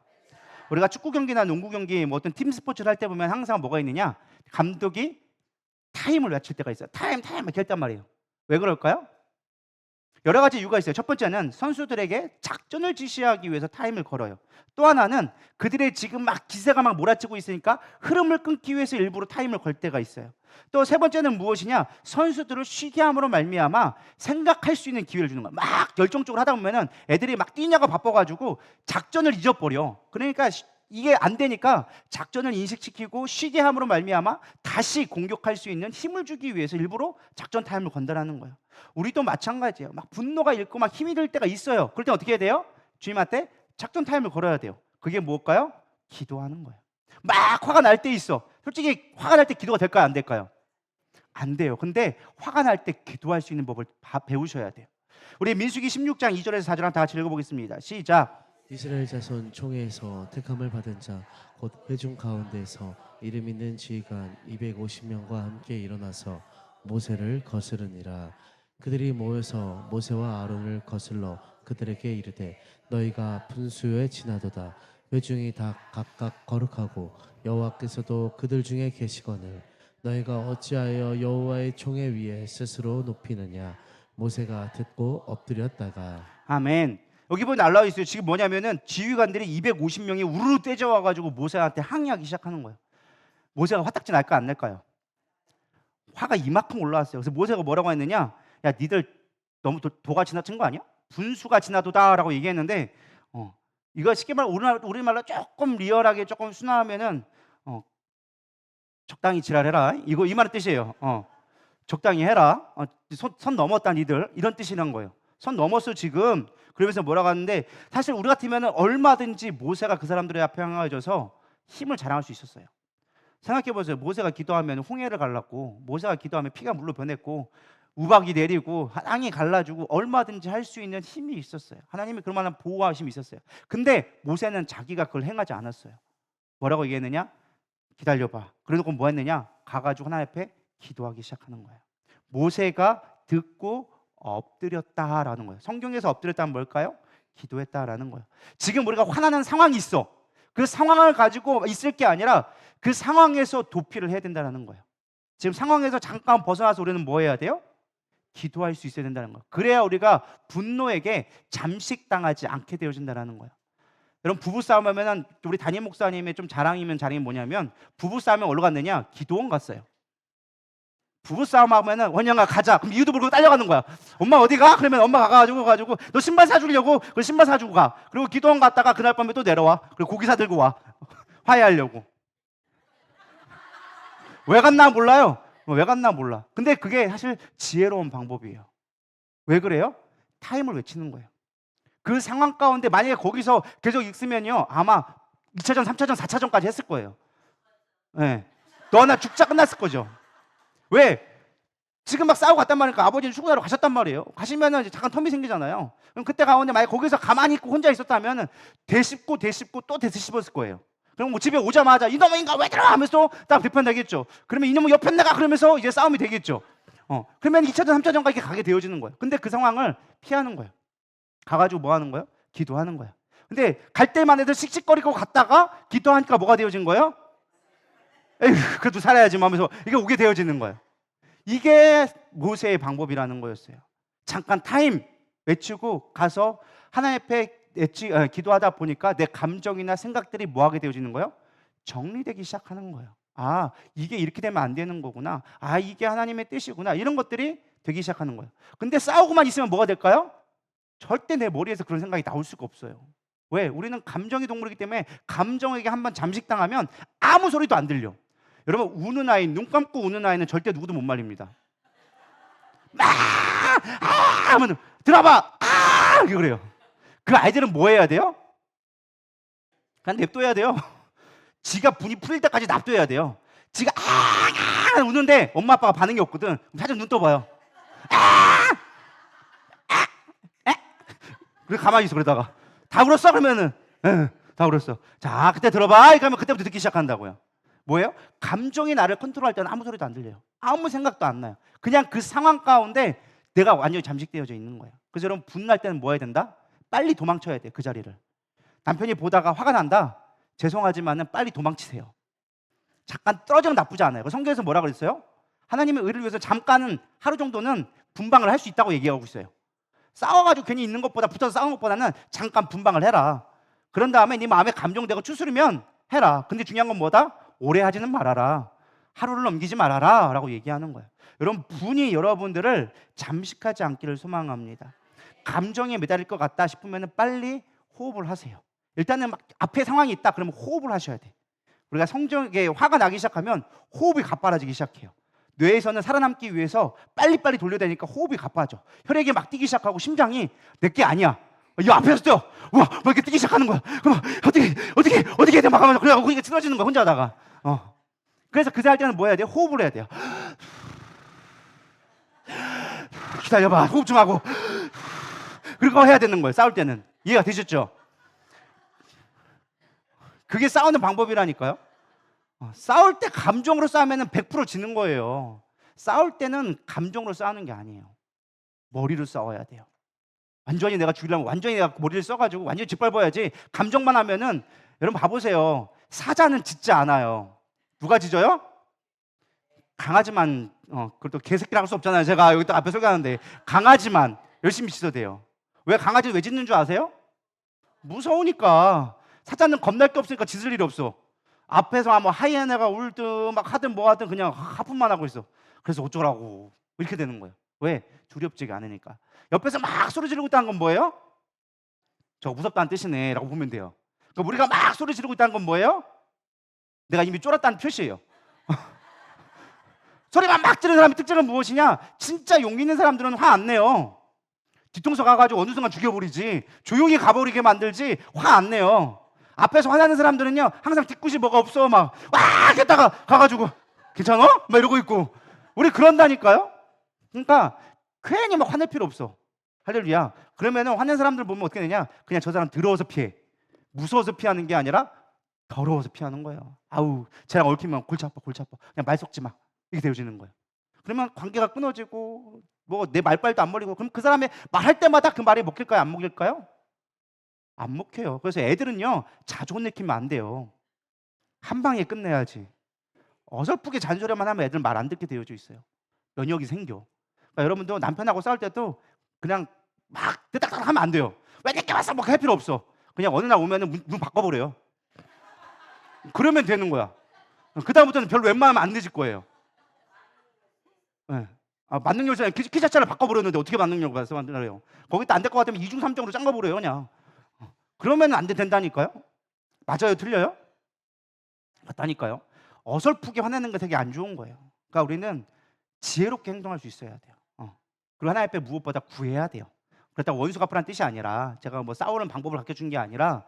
우리가 축구 경기나 농구 경기 뭐 어떤 팀 스포츠를 할 때 보면 항상 뭐가 있느냐? 감독이 타임을 외칠 때가 있어요. 타임 이렇게 했단 말이에요. 왜 그럴까요? 여러 가지 이유가 있어요. 첫 번째는 선수들에게 작전을 지시하기 위해서 타임을 걸어요. 또 하나는 그들의 지금 막 기세가 막 몰아치고 있으니까 흐름을 끊기 위해서 일부러 타임을 걸 때가 있어요. 또 세 번째는 무엇이냐? 선수들을 쉬게 함으로 말미암아 생각할 수 있는 기회를 주는 거야. 막 열정적으로 하다 보면은 애들이 막 뛰냐고 바빠가지고 작전을 잊어버려. 그러니까 이게 안 되니까 작전을 인식시키고 쉬게 함으로 말미암아 다시 공격할 수 있는 힘을 주기 위해서 일부러 작전 타임을 건다라는 거예요. 우리도 마찬가지예요. 막 분노가 일고 막 힘이 들 때가 있어요. 그럴 때 어떻게 해야 돼요? 주님한테 작전 타임을 걸어야 돼요. 그게 뭘까요? 기도하는 거예요. 막 화가 날 때 있어. 솔직히 화가 날 때 기도가 될까요? 안 될까요? 안 돼요. 근데 화가 날 때 기도할 수 있는 법을 배우셔야 돼요. 우리 민수기 16장 2절에서 4절 다 같이 읽어보겠습니다. 시작. 이스라엘 자손 총회에서 택함을 받은 자 곧 회중 가운데서 이름 있는 지휘관 250명과 함께 일어나서 모세를 거스르니라. 그들이 모여서 모세와 아론을 거슬러 그들에게 이르되 너희가 분수에 지나도다. 회중이 다 각각 거룩하고 여호와께서도 그들 중에 계시거늘 너희가 어찌하여 여호와의 총회 위에 스스로 높이느냐. 모세가 듣고 엎드렸다가 아멘. 여기 보면 날라와 있어요. 지금 뭐냐면은 지휘관들이 250명이 우르르 떼져와가지고 모세한테 항의하기 시작하는 거예요. 모세가 화딱지 날까 안 날까요? 화가 이만큼 올라왔어요. 그래서 모세가 뭐라고 했느냐? 야, 니들 너무 도가 지나친 거 아니야? 분수가 지나도다라고 얘기했는데, 이거 쉽게 말 우리말로 조금 리얼하게 조금 순화하면은 적당히 지랄해라. 이거 이 말의 뜻이에요. 적당히 해라. 선 넘었다 니들 이런 뜻이란 거예요. 선 넘었어 지금. 그러면서 뭐라고 하는데 사실 우리 같으면 얼마든지 모세가 그 사람들의 앞에 향하여져서 힘을 자랑할 수 있었어요. 생각해 보세요. 모세가 기도하면 홍해를 갈랐고 모세가 기도하면 피가 물로 변했고 우박이 내리고 땅이 갈라주고 얼마든지 할 수 있는 힘이 있었어요. 하나님이 그럴 만한 보호하심이 있었어요. 근데 모세는 자기가 그걸 행하지 않았어요. 뭐라고 얘기했느냐? 기다려봐. 그래놓고 뭐 했느냐? 가가지고 하나님 앞에 기도하기 시작하는 거예요. 모세가 듣고 엎드렸다라는 거예요. 성경에서 엎드렸다는 뭘까요? 기도했다라는 거예요. 지금 우리가 화나는 상황이 있어. 그 상황을 가지고 있을 게 아니라 그 상황에서 도피를 해야 된다는 거예요. 지금 상황에서 잠깐 벗어나서 우리는 뭐 해야 돼요? 기도할 수 있어야 된다는 거예요. 그래야 우리가 분노에게 잠식당하지 않게 되어진다는 거예요. 여러분 부부싸움 하면은 우리 담임 목사님의 좀 자랑이면 자랑이 뭐냐면 부부싸움에 어디로 갔느냐? 기도원 갔어요. 부부싸움 하면은 원영아 가자. 그럼 이유도 모르고 딸려가는 거야. 엄마 어디 가? 그러면 엄마 가가지고 너 신발 사주려고 그 신발 사주고 가. 그리고 기도원 갔다가 그날 밤에 또 내려와. 그리고 고기 사들고 와. 화해하려고. 왜 갔나 몰라요. 왜 갔나 몰라. 근데 그게 사실 지혜로운 방법이에요. 왜 그래요? 타임을 외치는 거예요. 그 상황 가운데 만약에 거기서 계속 있으면요 아마 2차전, 3차전, 4차전까지 했을 거예요. 네. 너 나 죽자 끝났을 거죠. 왜? 지금 막 싸우고 갔단 말이니까 아버지는 축구하러 가셨단 말이에요. 가시면은 이제 잠깐 텀이 생기잖아요. 그럼 그때 가운데 만약 거기서 가만히 있고 혼자 있었다면은 되씹고 또 되씹었을 거예요. 그럼 뭐 집에 오자마자 이놈인가 왜 들어 하면서 딱 비판되겠죠. 그러면 이놈은 옆에 내가 그러면서 이제 싸움이 되겠죠. 그러면 2차전, 3차전까지 가게 되어지는 거예요. 근데 그 상황을 피하는 거예요. 가가지고 뭐 하는 거예요? 기도하는 거예요. 근데 갈 때만 해도 씩씩거리고 갔다가 기도하니까 뭐가 되어진 거예요? 에휴, 그래도 살아야지 하면서 이게 오게 되어지는 거예요. 이게 모세의 방법이라는 거였어요. 잠깐 타임 외치고 가서 하나님 앞에 기도하다 보니까 내 감정이나 생각들이 뭐 하게 되어지는 거예요? 정리되기 시작하는 거예요. 아, 이게 이렇게 되면 안 되는 거구나. 아, 이게 하나님의 뜻이구나. 이런 것들이 되기 시작하는 거예요. 근데 싸우고만 있으면 뭐가 될까요? 절대 내 머리에서 그런 생각이 나올 수가 없어요. 왜? 우리는 감정의 동물이기 때문에 감정에게 한번 잠식당하면 아무 소리도 안 들려. 여러분 우는 아이, 눈 감고 우는 아이는 절대 누구도 못 말립니다. 하면 들어봐 이렇게 그래요. 그 아이들은 뭐 해야 돼요? 그냥 냅둬야 돼요. 지가 분이 풀릴 때까지 납둬야 돼요. 지가 우는데 엄마 아빠가 반응이 없거든. 살짝 눈 떠봐요. 그래 가만히 있어. 그러다가 다 울었어? 그러면은 다 울었어. 자 그때 들어봐. 이렇게 하면 그때부터 듣기 시작한다고요. 뭐예요? 감정이 나를 컨트롤할 때는 아무 소리도 안 들려요. 아무 생각도 안 나요. 그냥 그 상황 가운데 내가 완전히 잠식되어져 있는 거예요. 그래서 여러분 분날 때는 뭐 해야 된다? 빨리 도망쳐야 돼. 그 자리를. 남편이 보다가 화가 난다. 죄송하지만은 빨리 도망치세요. 잠깐 떨어지면 나쁘지 않아요. 성경에서 뭐라 그랬어요? 하나님의 의를 위해서 잠깐은 하루 정도는 분방을 할 수 있다고 얘기하고 있어요. 싸워가지고 괜히 있는 것보다, 붙어서 싸우는 것보다는 잠깐 분방을 해라. 그런 다음에 네 마음에 감정되고 추스르면 해라. 근데 중요한 건 뭐다? 오래 하지는 말아라. 하루를 넘기지 말아라 라고 얘기하는 거예요. 여러분, 분이 여러분들을 잠식하지 않기를 소망합니다. 감정에 매달릴 것 같다 싶으면 빨리 호흡을 하세요. 일단은 막 앞에 상황이 있다 그러면 호흡을 하셔야 돼. 우리가 성적에 화가 나기 시작하면 호흡이 가빠라지기 시작해요. 뇌에서는 살아남기 위해서 빨리빨리 돌려대니까 호흡이 가빠져. 혈액이 막 뛰기 시작하고 심장이 내게 아니야. 이 앞에서 뛰어. 우와, 뭐 이렇게 뛰기 시작하는 거야. 그럼 어떻게 해야 돼? 막 하면서 그래갖고 그러니까 쓰러지는 거야, 혼자 하다가. 그래서 그새 할 때는 뭐 해야 돼요? 호흡을 해야 돼요. 기다려봐. 호흡 좀 하고. 그리고 해야 되는 거예요, 싸울 때는. 이해가 되셨죠? 그게 싸우는 방법이라니까요. 싸울 때 감정으로 싸우면 100% 지는 거예요. 싸울 때는 감정으로 싸우는 게 아니에요. 머리로 싸워야 돼요. 완전히 내가 죽이려면 완전히 내가 머리를 써가지고 완전히 짓밟아야지. 감정만 하면은, 여러분 봐보세요. 사자는 짖지 않아요. 누가 짖어요? 강아지만. 그것도 개새끼라고 할 수 없잖아요. 제가 여기 또 앞에 소개하는데 강아지만 열심히 짖어도 돼요. 왜 강아지는 왜 짖는 줄 아세요? 무서우니까. 사자는 겁날 게 없으니까 짖을 일이 없어. 앞에서 뭐 하이에나가 울든 막 하든 뭐 하든 그냥 하품만 하고 있어. 그래서 어쩌라고 이렇게 되는 거예요. 왜? 두렵지가 않으니까. 옆에서 막 소리 지르고 있다는 건 뭐예요? 저거 무섭다는 뜻이네 라고 보면 돼요. 그러니까 우리가 막 소리 지르고 있다는 건 뭐예요? 내가 이미 쫄았다는 표시예요. 소리만 막 지르는 사람의 특징은 무엇이냐? 진짜 용기 있는 사람들은 화 안 내요. 뒤통수 가가지고 어느 순간 죽여버리지. 조용히 가버리게 만들지 화 안 내요. 앞에서 화나는 사람들은요 항상 뒤끝이 뭐가 없어. 막 와 했다가 가가지고 괜찮아? 막 이러고 있고. 우리 그런다니까요. 그러니까 괜히 막 화낼 필요 없어. 할렐루야. 그러면은 화낸 사람들 보면 어떻게 되냐? 그냥 저 사람 더러워서 피해. 무서워서 피하는 게 아니라 더러워서 피하는 거예요. 아우 쟤랑 얽히면 골치 아파. 그냥 말 섞지 마. 이렇게 되어지는 거예요. 그러면 관계가 끊어지고 뭐 내 말빨도 안 먹이고. 그럼 그 사람의 말할 때마다 그 말이 먹힐까요? 안 먹힐까요? 안 먹혀요. 그래서 애들은요 자주 혼내키면 안 돼요. 한 방에 끝내야지. 어설프게 잔소리만 하면 애들 말 안 듣게 되어져 있어요. 연역이 생겨. 그러니까 여러분도 남편하고 싸울 때도 그냥 막 뜨딱딱 하면 안 돼요. 왜 늦게 왔어? 뭐 할 필요 없어. 그냥 어느 날 오면은 문 바꿔버려요. 그러면 되는 거야. 그 다음부터는 별로 웬만하면 안 늦을 거예요. 네. 만능 열쇠 키 자체를 바꿔버렸는데 어떻게 만능 열쇠 만들어요? 거기다 안 될 것 같으면 2중 3중으로 짠 거 버려요 그냥. 그러면 안 된다니까요. 맞아요? 틀려요? 맞다니까요. 어설프게 화내는 게 되게 안 좋은 거예요. 그러니까 우리는 지혜롭게 행동할 수 있어야 돼요. 그리고 하나님 앞에 무엇보다 구해야 돼요. 그렇다고 원수 갚으라는 뜻이 아니라 제가 뭐 싸우는 방법을 가르쳐준 게 아니라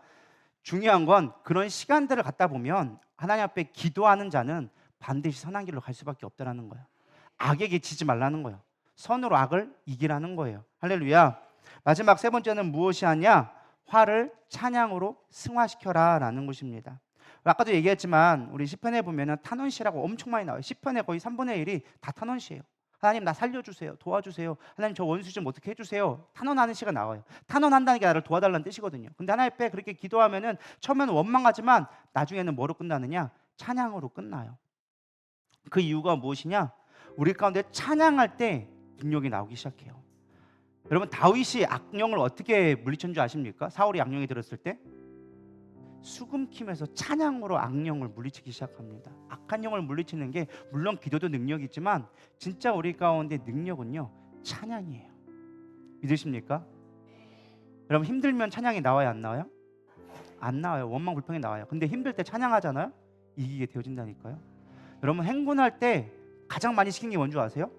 중요한 건 그런 시간들을 갖다 보면 하나님 앞에 기도하는 자는 반드시 선한 길로 갈 수밖에 없다라는 거예요. 악에게 지지 말라는 거예요. 선으로 악을 이기라는 거예요. 할렐루야. 마지막 세 번째는 무엇이 하냐? 화를 찬양으로 승화시켜라 라는 것입니다. 아까도 얘기했지만 우리 시편에 보면은 탄원시라고 엄청 많이 나와요. 시편의 거의 3분의 1이 다 탄원시예요. 하나님 나 살려주세요. 도와주세요. 하나님 저 원수 좀 어떻게 해주세요. 탄원하는 시가 나와요. 탄원한다는 게 나를 도와달라는 뜻이거든요. 근데 하나님 앞에 그렇게 기도하면은 처음에는 원망하지만 나중에는 뭐로 끝나느냐? 찬양으로 끝나요. 그 이유가 무엇이냐? 우리 가운데 찬양할 때 능력이 나오기 시작해요. 여러분 다윗이 악령을 어떻게 물리친 줄 아십니까? 사울이 악령이 들었을 때 수금킴에서 찬양으로 악령을 물리치기 시작합니다. 악한 영을 물리치는 게 물론 기도도 능력이지만 진짜 우리 가운데 능력은요 찬양이에요. 믿으십니까? 여러분 힘들면 찬양이 나와요 안 나와요? 안 나와요. 원망 불평이 나와요. 근데 힘들 때 찬양하잖아요. 이기게 되어진다니까요. 여러분 행군할 때 가장 많이 시킨 게 뭔 줄 아세요?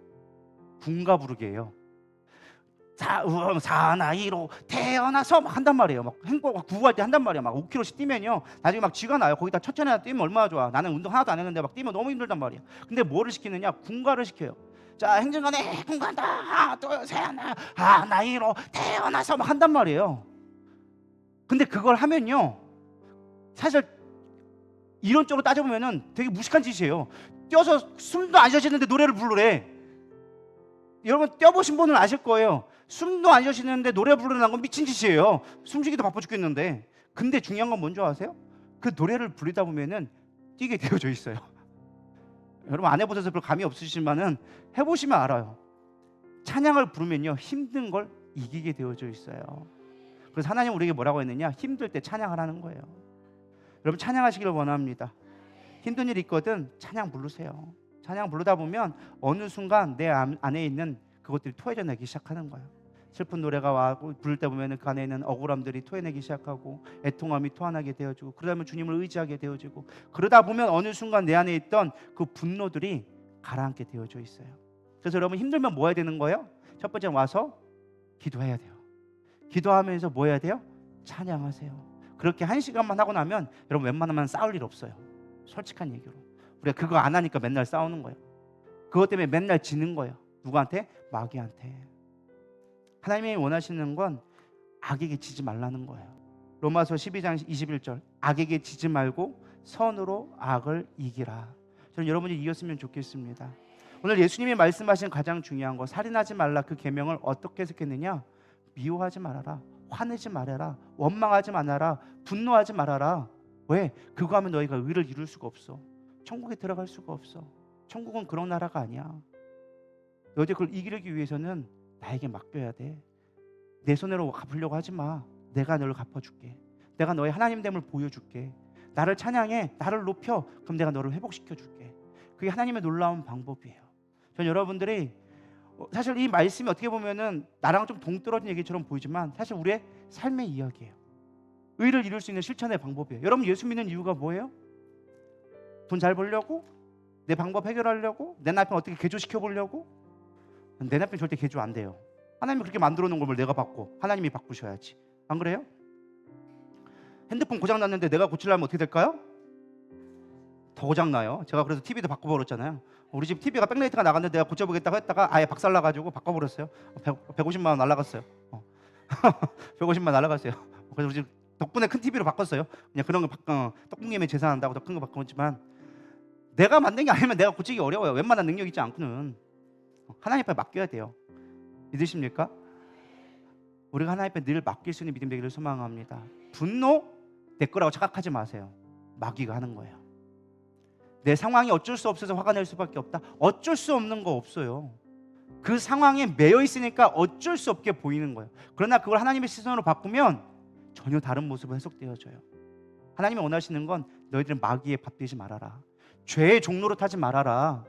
군가 부르기예요. 사나이로 태어나서 막 한단 말이에요. 막 행복 구호할 때 한단 말이에요. 막 5km씩 뛰면요 나중에 막 쥐가 나요. 거기다 천천히 뛰면 얼마나 좋아. 나는 운동 하나도 안 했는데 막 뛰면 너무 힘들단 말이에요. 근데 뭐를 시키느냐? 군가를 시켜요. 자 행진간에 군간다 하나 둘셋 하나이로 태어나서 막 한단 말이에요. 근데 그걸 하면요 사실 이론적으로 따져보면은 되게 무식한 짓이에요. 뛰어서 숨도 안 쉬시는데 노래를 부르래. 여러분 뛰어보신 분은 아실 거예요. 숨도 안 쉬시는데 노래 부르는 건 미친 짓이에요. 숨쉬기도 바빠 죽겠는데. 근데 중요한 건 뭔지 아세요? 그 노래를 부르다 보면은 뛰게 되어져 있어요. 여러분 안 해보셔서 별 감이 없으시지만은 해보시면 알아요. 찬양을 부르면요 힘든 걸 이기게 되어져 있어요. 그래서 하나님 우리에게 뭐라고 했느냐? 힘들 때 찬양하라는 거예요. 여러분 찬양하시기를 원합니다. 힘든 일이 있거든 찬양 부르세요. 찬양 부르다 보면 어느 순간 내 안에 있는 그것들이 토해져내기 시작하는 거예요. 슬픈 노래가 와고 부를 때 보면 그 안에 있는 억울함들이 토해내기 시작하고 애통함이 토하나게 되어지고, 그러다 보면 주님을 의지하게 되어지고, 그러다 보면 어느 순간 내 안에 있던 그 분노들이 가라앉게 되어져 있어요. 그래서 여러분 힘들면 뭐 해야 되는 거예요? 첫 번째 와서 기도해야 돼요. 기도하면서 뭐 해야 돼요? 찬양하세요. 그렇게 1시간만 하고 나면 여러분 웬만하면 싸울 일 없어요. 솔직한 얘기로 우리가 그거 안 하니까 맨날 싸우는 거예요. 그것 때문에 맨날 지는 거예요. 누구한테? 마귀한테. 하나님이 원하시는 건 악에게 지지 말라는 거예요. 로마서 12장 21절, 악에게 지지 말고 선으로 악을 이기라. 저는 여러분이 이겼으면 좋겠습니다. 오늘 예수님이 말씀하신 가장 중요한 거, 살인하지 말라, 그 계명을 어떻게 해석했느냐? 미워하지 말아라, 화내지 말아라, 원망하지 말아라, 분노하지 말아라. 왜? 그거 하면 너희가 의를 이룰 수가 없어. 천국에 들어갈 수가 없어. 천국은 그런 나라가 아니야. 너희들 그걸 이기기 위해서는 나에게 맡겨야 돼. 내 손으로 갚으려고 하지 마. 내가 너를 갚아줄게. 내가 너의 하나님됨을 보여줄게. 나를 찬양해, 나를 높여, 그럼 내가 너를 회복시켜줄게. 그게 하나님의 놀라운 방법이에요. 전 여러분들이 사실 이 말씀이 어떻게 보면은 나랑 좀 동떨어진 얘기처럼 보이지만 사실 우리의 삶의 이야기예요. 의를 이룰 수 있는 실천의 방법이에요. 여러분 예수 믿는 이유가 뭐예요? 돈 잘 벌려고? 내 방법 해결하려고? 내 남편 어떻게 개조시켜 보려고? 내 남편 절대 개조 안 돼요. 하나님이 그렇게 만들어 놓은 걸 내가 바꿔. 하나님이 바꾸셔야지. 안 그래요? 핸드폰 고장 났는데 내가 고치려면 어떻게 될까요? 더 고장 나요. 제가 그래서 TV도 바꿔버렸잖아요. 우리 집 TV가 백라이트가 나갔는데 내가 고쳐보겠다고 했다가 아예 박살나가지고 바꿔버렸어요. 150만 원 날라갔어요. 150만 원 날라갔어요. 그래서 우리 집 덕분에 큰 TV로 바꿨어요. 그냥 그런 거 떡국님의 재산한다고 더 큰 거 바꿨지만 내가 만든 게 아니면 내가 고치기 어려워요. 웬만한 능력 있지 않고는. 하나님 앞에 맡겨야 돼요. 믿으십니까? 우리가 하나님 앞에 늘 맡길 수 있는 믿음 되기를 소망합니다. 분노 내 거라고 착각하지 마세요. 마귀가 하는 거예요. 내 상황이 어쩔 수 없어서 화가 날 수밖에 없다. 어쩔 수 없는 거 없어요. 그 상황에 매여 있으니까 어쩔 수 없게 보이는 거예요. 그러나 그걸 하나님의 시선으로 바꾸면 전혀 다른 모습으로 해석되어져요. 하나님이 원하시는 건 너희들은 마귀에 밥되지 말아라. 죄의 종로로 타지 말아라.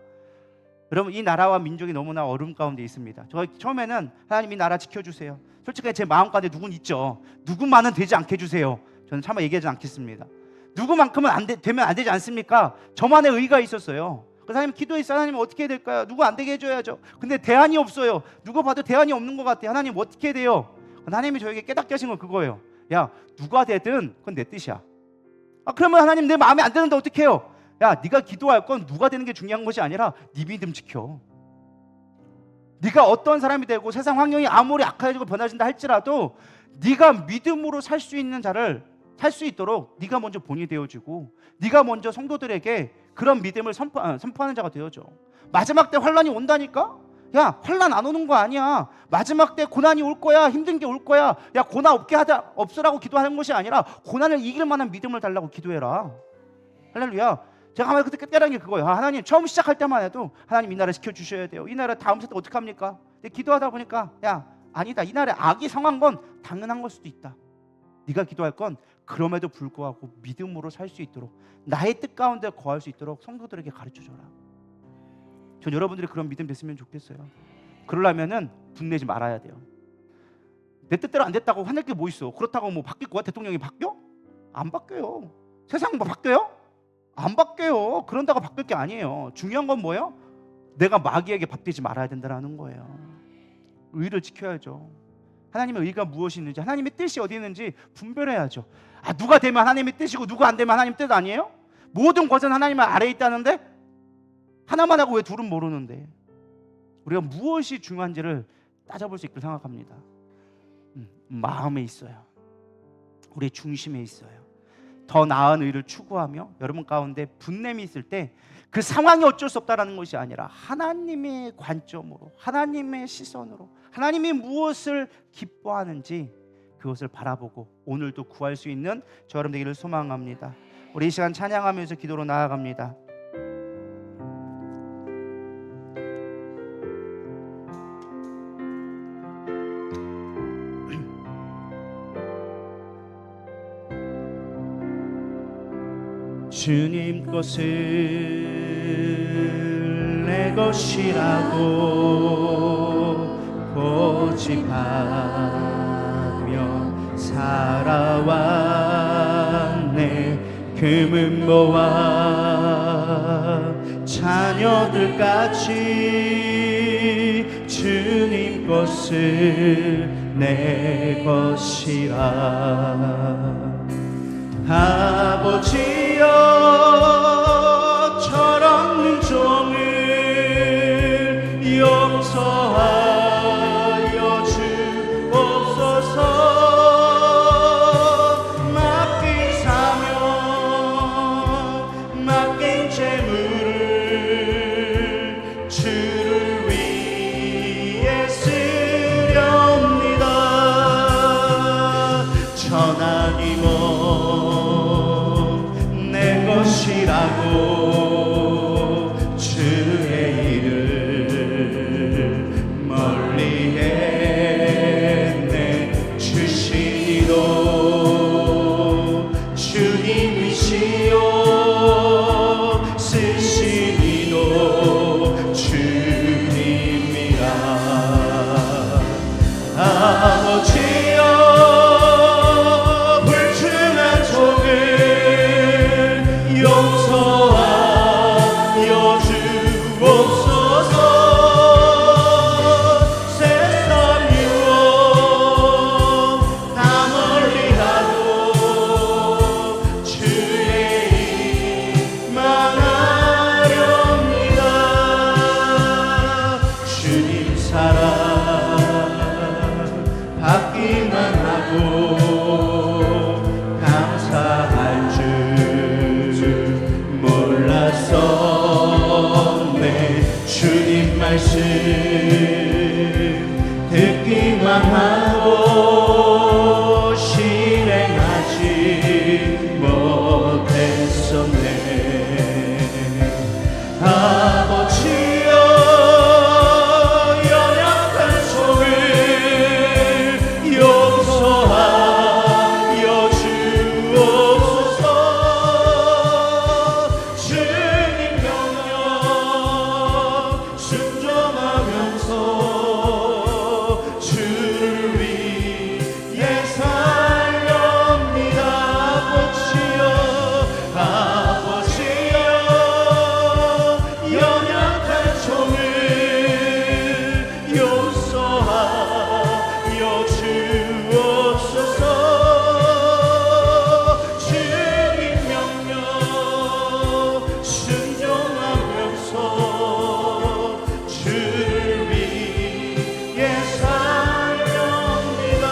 여러분 이 나라와 민족이 너무나 어려움 가운데 있습니다. 저 처음에는 하나님 이 나라 지켜주세요. 솔직히 제 마음 가운데 누군 있죠. 누구만은 되지 않게 해주세요. 저는 차마 얘기하지 않겠습니다. 누구만큼은 되면 안 되지 않습니까? 저만의 의가 있었어요. 그래서 하나님 기도했어요. 하나님 어떻게 해야 될까요? 누구 안 되게 해줘야죠. 근데 대안이 없어요. 누구 봐도 대안이 없는 것 같아요. 하나님 어떻게 해야 돼요? 하나님이 저에게 깨닫게 하신 건 그거예요. 야 누가 되든 그건 내 뜻이야. 그러면 하나님 내 마음에 안 드는데 어떻게 해요? 야 네가 기도할 건 누가 되는 게 중요한 것이 아니라 네 믿음 지켜. 네가 어떤 사람이 되고 세상 환경이 아무리 악해지고 변화진다 할지라도 네가 믿음으로 살 수 있는 자를 살 수 있도록 네가 먼저 본이 되어지고 네가 먼저 성도들에게 그런 믿음을 선포하는 자가 되어져. 마지막 때 환난이 온다니까? 야 환난 안 오는 거 아니야. 마지막 때 고난이 올 거야. 힘든 게 올 거야. 야 고난 없으라고 기도하는 것이 아니라 고난을 이길 만한 믿음을 달라고 기도해라. 할렐루야. 제가 아마 그때 깨달은 게 그거예요. 하나님 처음 시작할 때만 해도 하나님 이 나라 지켜주셔야 돼요. 이 나라 다음 세대 어떻게 합니까? 근데 기도하다 보니까 야 아니다. 이 나라에 악이 성한 건 당연한 걸 수도 있다. 네가 기도할 건 그럼에도 불구하고 믿음으로 살 수 있도록 나의 뜻 가운데 거할 수 있도록 성도들에게 가르쳐줘라. 전 여러분들이 그런 믿음 됐으면 좋겠어요. 그러려면은 분내지 말아야 돼요. 내 뜻대로 안 됐다고 화낼 게 뭐 있어? 그렇다고 뭐 바뀔 거야? 대통령이 바뀌어? 안 바뀌어요. 세상 뭐 바뀌어요? 안 바뀌어요. 그런다고 바뀔 게 아니에요. 중요한 건 뭐예요? 내가 마귀에게 밥되지 말아야 된다는 거예요. 의를 지켜야죠. 하나님의 의가 무엇이 있는지, 하나님의 뜻이 어디 있는지 분별해야죠. 누가 되면 하나님의 뜻이고 누가 안 되면 하나님 뜻 아니에요? 모든 것은 하나님 아래에 있다는데 하나만 하고 왜 둘은 모르는데? 우리가 무엇이 중요한지를 따져볼 수 있길 생각합니다. 마음에 있어요. 우리의 중심에 있어요. 더 나은 의를 추구하며 여러분 가운데 분냄이 있을 때 그 상황이 어쩔 수 없다라는 것이 아니라 하나님의 관점으로, 하나님의 시선으로 하나님이 무엇을 기뻐하는지 그것을 바라보고 오늘도 구할 수 있는 저 여러분 되기를 소망합니다. 우리 이 시간 찬양하면서 기도로 나아갑니다. 주님 것을 내 것이라고 고집하며 살아왔네. 금은 모아 자녀들까지 주님 것을 내 것이라. 아버지여 철없는 종을 용서하여 주옵소서. 맡긴 사명 맡긴 재물을 주를 위해 쓰렵니다. 천하니 내 것이라고 주의 일을 멀리했네. 주신 이도 주님이시요 쓰신 이도 주님이라. 아버지여 용서하여 주옵소서. 세상 유혹 다 멀리하고 주의 일만 하렵니다. 주님 사랑 받기만 하고 감사할 줄 몰랐었네. 주님 말씀 듣기만 하고 실행하지 못했었네. 아버지여 연약한 종을 용서하여 주옵소서. 순종하면서 주를 위해 살렵니다. 아버지여 연약한 종을 용서하여 주옵소서. 주님 명령 순종하면서 주를 위해 살렵니다.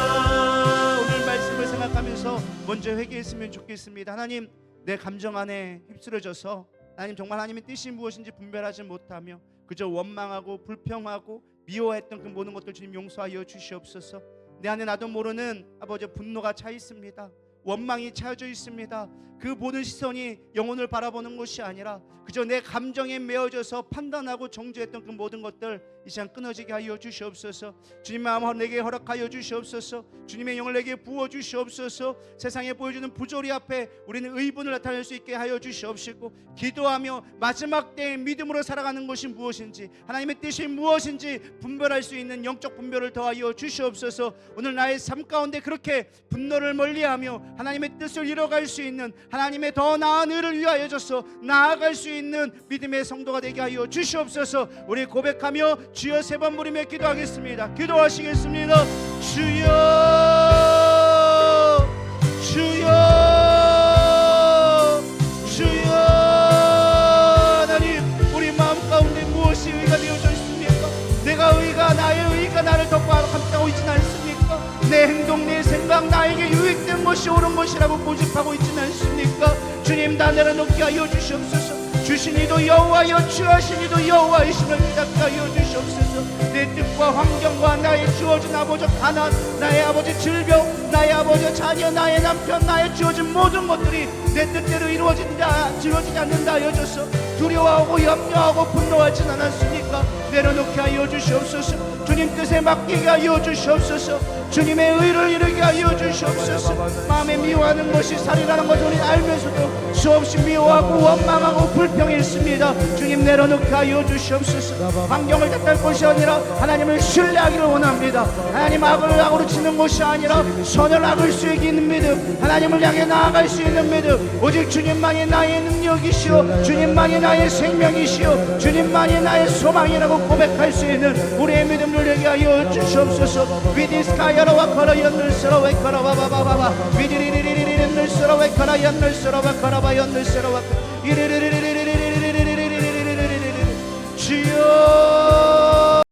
오늘 말씀을 생각하면서 먼저 회개했으면 좋겠습니다. 하나님, 내 감정 안에 휩쓸어져서 하나님 정말 하나님의 뜻이 무엇인지 분별하지 못하며 그저 원망하고 불평하고 미워했던 그 모든 것들 주님 용서하여 주시옵소서. 내 안에 나도 모르는 아버지 분노가 차 있습니다. 원망이 차여져 있습니다. 그 모든 시선이 영혼을 바라보는 것이 아니라 그저 내 감정에 메어져서 판단하고 정죄했던 그 모든 것들 이 시간 끊어지게 하여 주시옵소서. 주님 마음 내게 허락하여 주시옵소서. 주님의 영을 내게 부어 주시옵소서. 세상에 보여주는 부조리 앞에 우리는 의분을 나타낼 수 있게 하여 주시옵시고, 기도하며 마지막 때의 믿음으로 살아가는 것이 무엇인지, 하나님의 뜻이 무엇인지 분별할 수 있는 영적 분별을 더하여 주시옵소서. 오늘 나의 삶 가운데 그렇게 분노를 멀리하며 하나님의 뜻을 이뤄갈 수 있는, 하나님의 더 나은 의를 위하여져서 나아갈 수 있는 믿음의 성도가 되게 하여 주시옵소서. 우리 고백하며 주여 세 번 부르며 기도하겠습니다. 기도하시겠습니다. 주여 주여 주여. 하나님, 우리 마음 가운데 무엇이 의가 되어져 있습니까? 내가 의가, 나의 의가 나를 덮고 감싸고 있지는 않습니까? 내 행동, 내 생각, 나에게 유익된 것이 옳은 것이라고 고집하고 있지는 않습니까? 주님, 다 내려놓게 하여 주시옵소서. 주신 이도 여호와여, 취하신 이도 여호와이심을 깨닫게 하여 주시옵소서. 내 뜻과 환경과 나의 주어진 아버지 가난, 나의 아버지 질병, 나의 아버지 자녀, 나의 남편, 나의 주어진 모든 것들이 내 뜻대로 이루어지지 않는다 하여줘서 두려워하고 염려하고 분노하진 않았습니까? 내려놓게 하여 주시옵소서. 주님 뜻에 맡기게 하여 주시옵소서. 주님의 의를 이루게 하여 주시옵소서. 마음에 미워하는 것이 살이라는 것을 우리 알면서도 수없이 미워하고 원망하고 불평했습니다. 주님 내려놓게 하여 주시옵소서. 환경을 탓할 것이 아니라 하나님을 신뢰하기를 원합니다. 하나님 악을 악으로 치는 것이 아니라 선을 악을 수 있는 믿음, 하나님을 향해 나아갈 수 있는 믿음, 오직 주님만이 나의 능력이시오, 주님만이 나의 생명이시오, 주님만이 나의 소망이라고 고백할 수 있는 우리의 믿음을 내게 하여 주시옵소서. 위디스카야로와 걸어 연늘스러워 걸어봐봐봐봐 위디리리리리리 연늘스러워 걸어 연늘스러워 걸어봐 연늘스러워 이리리리리리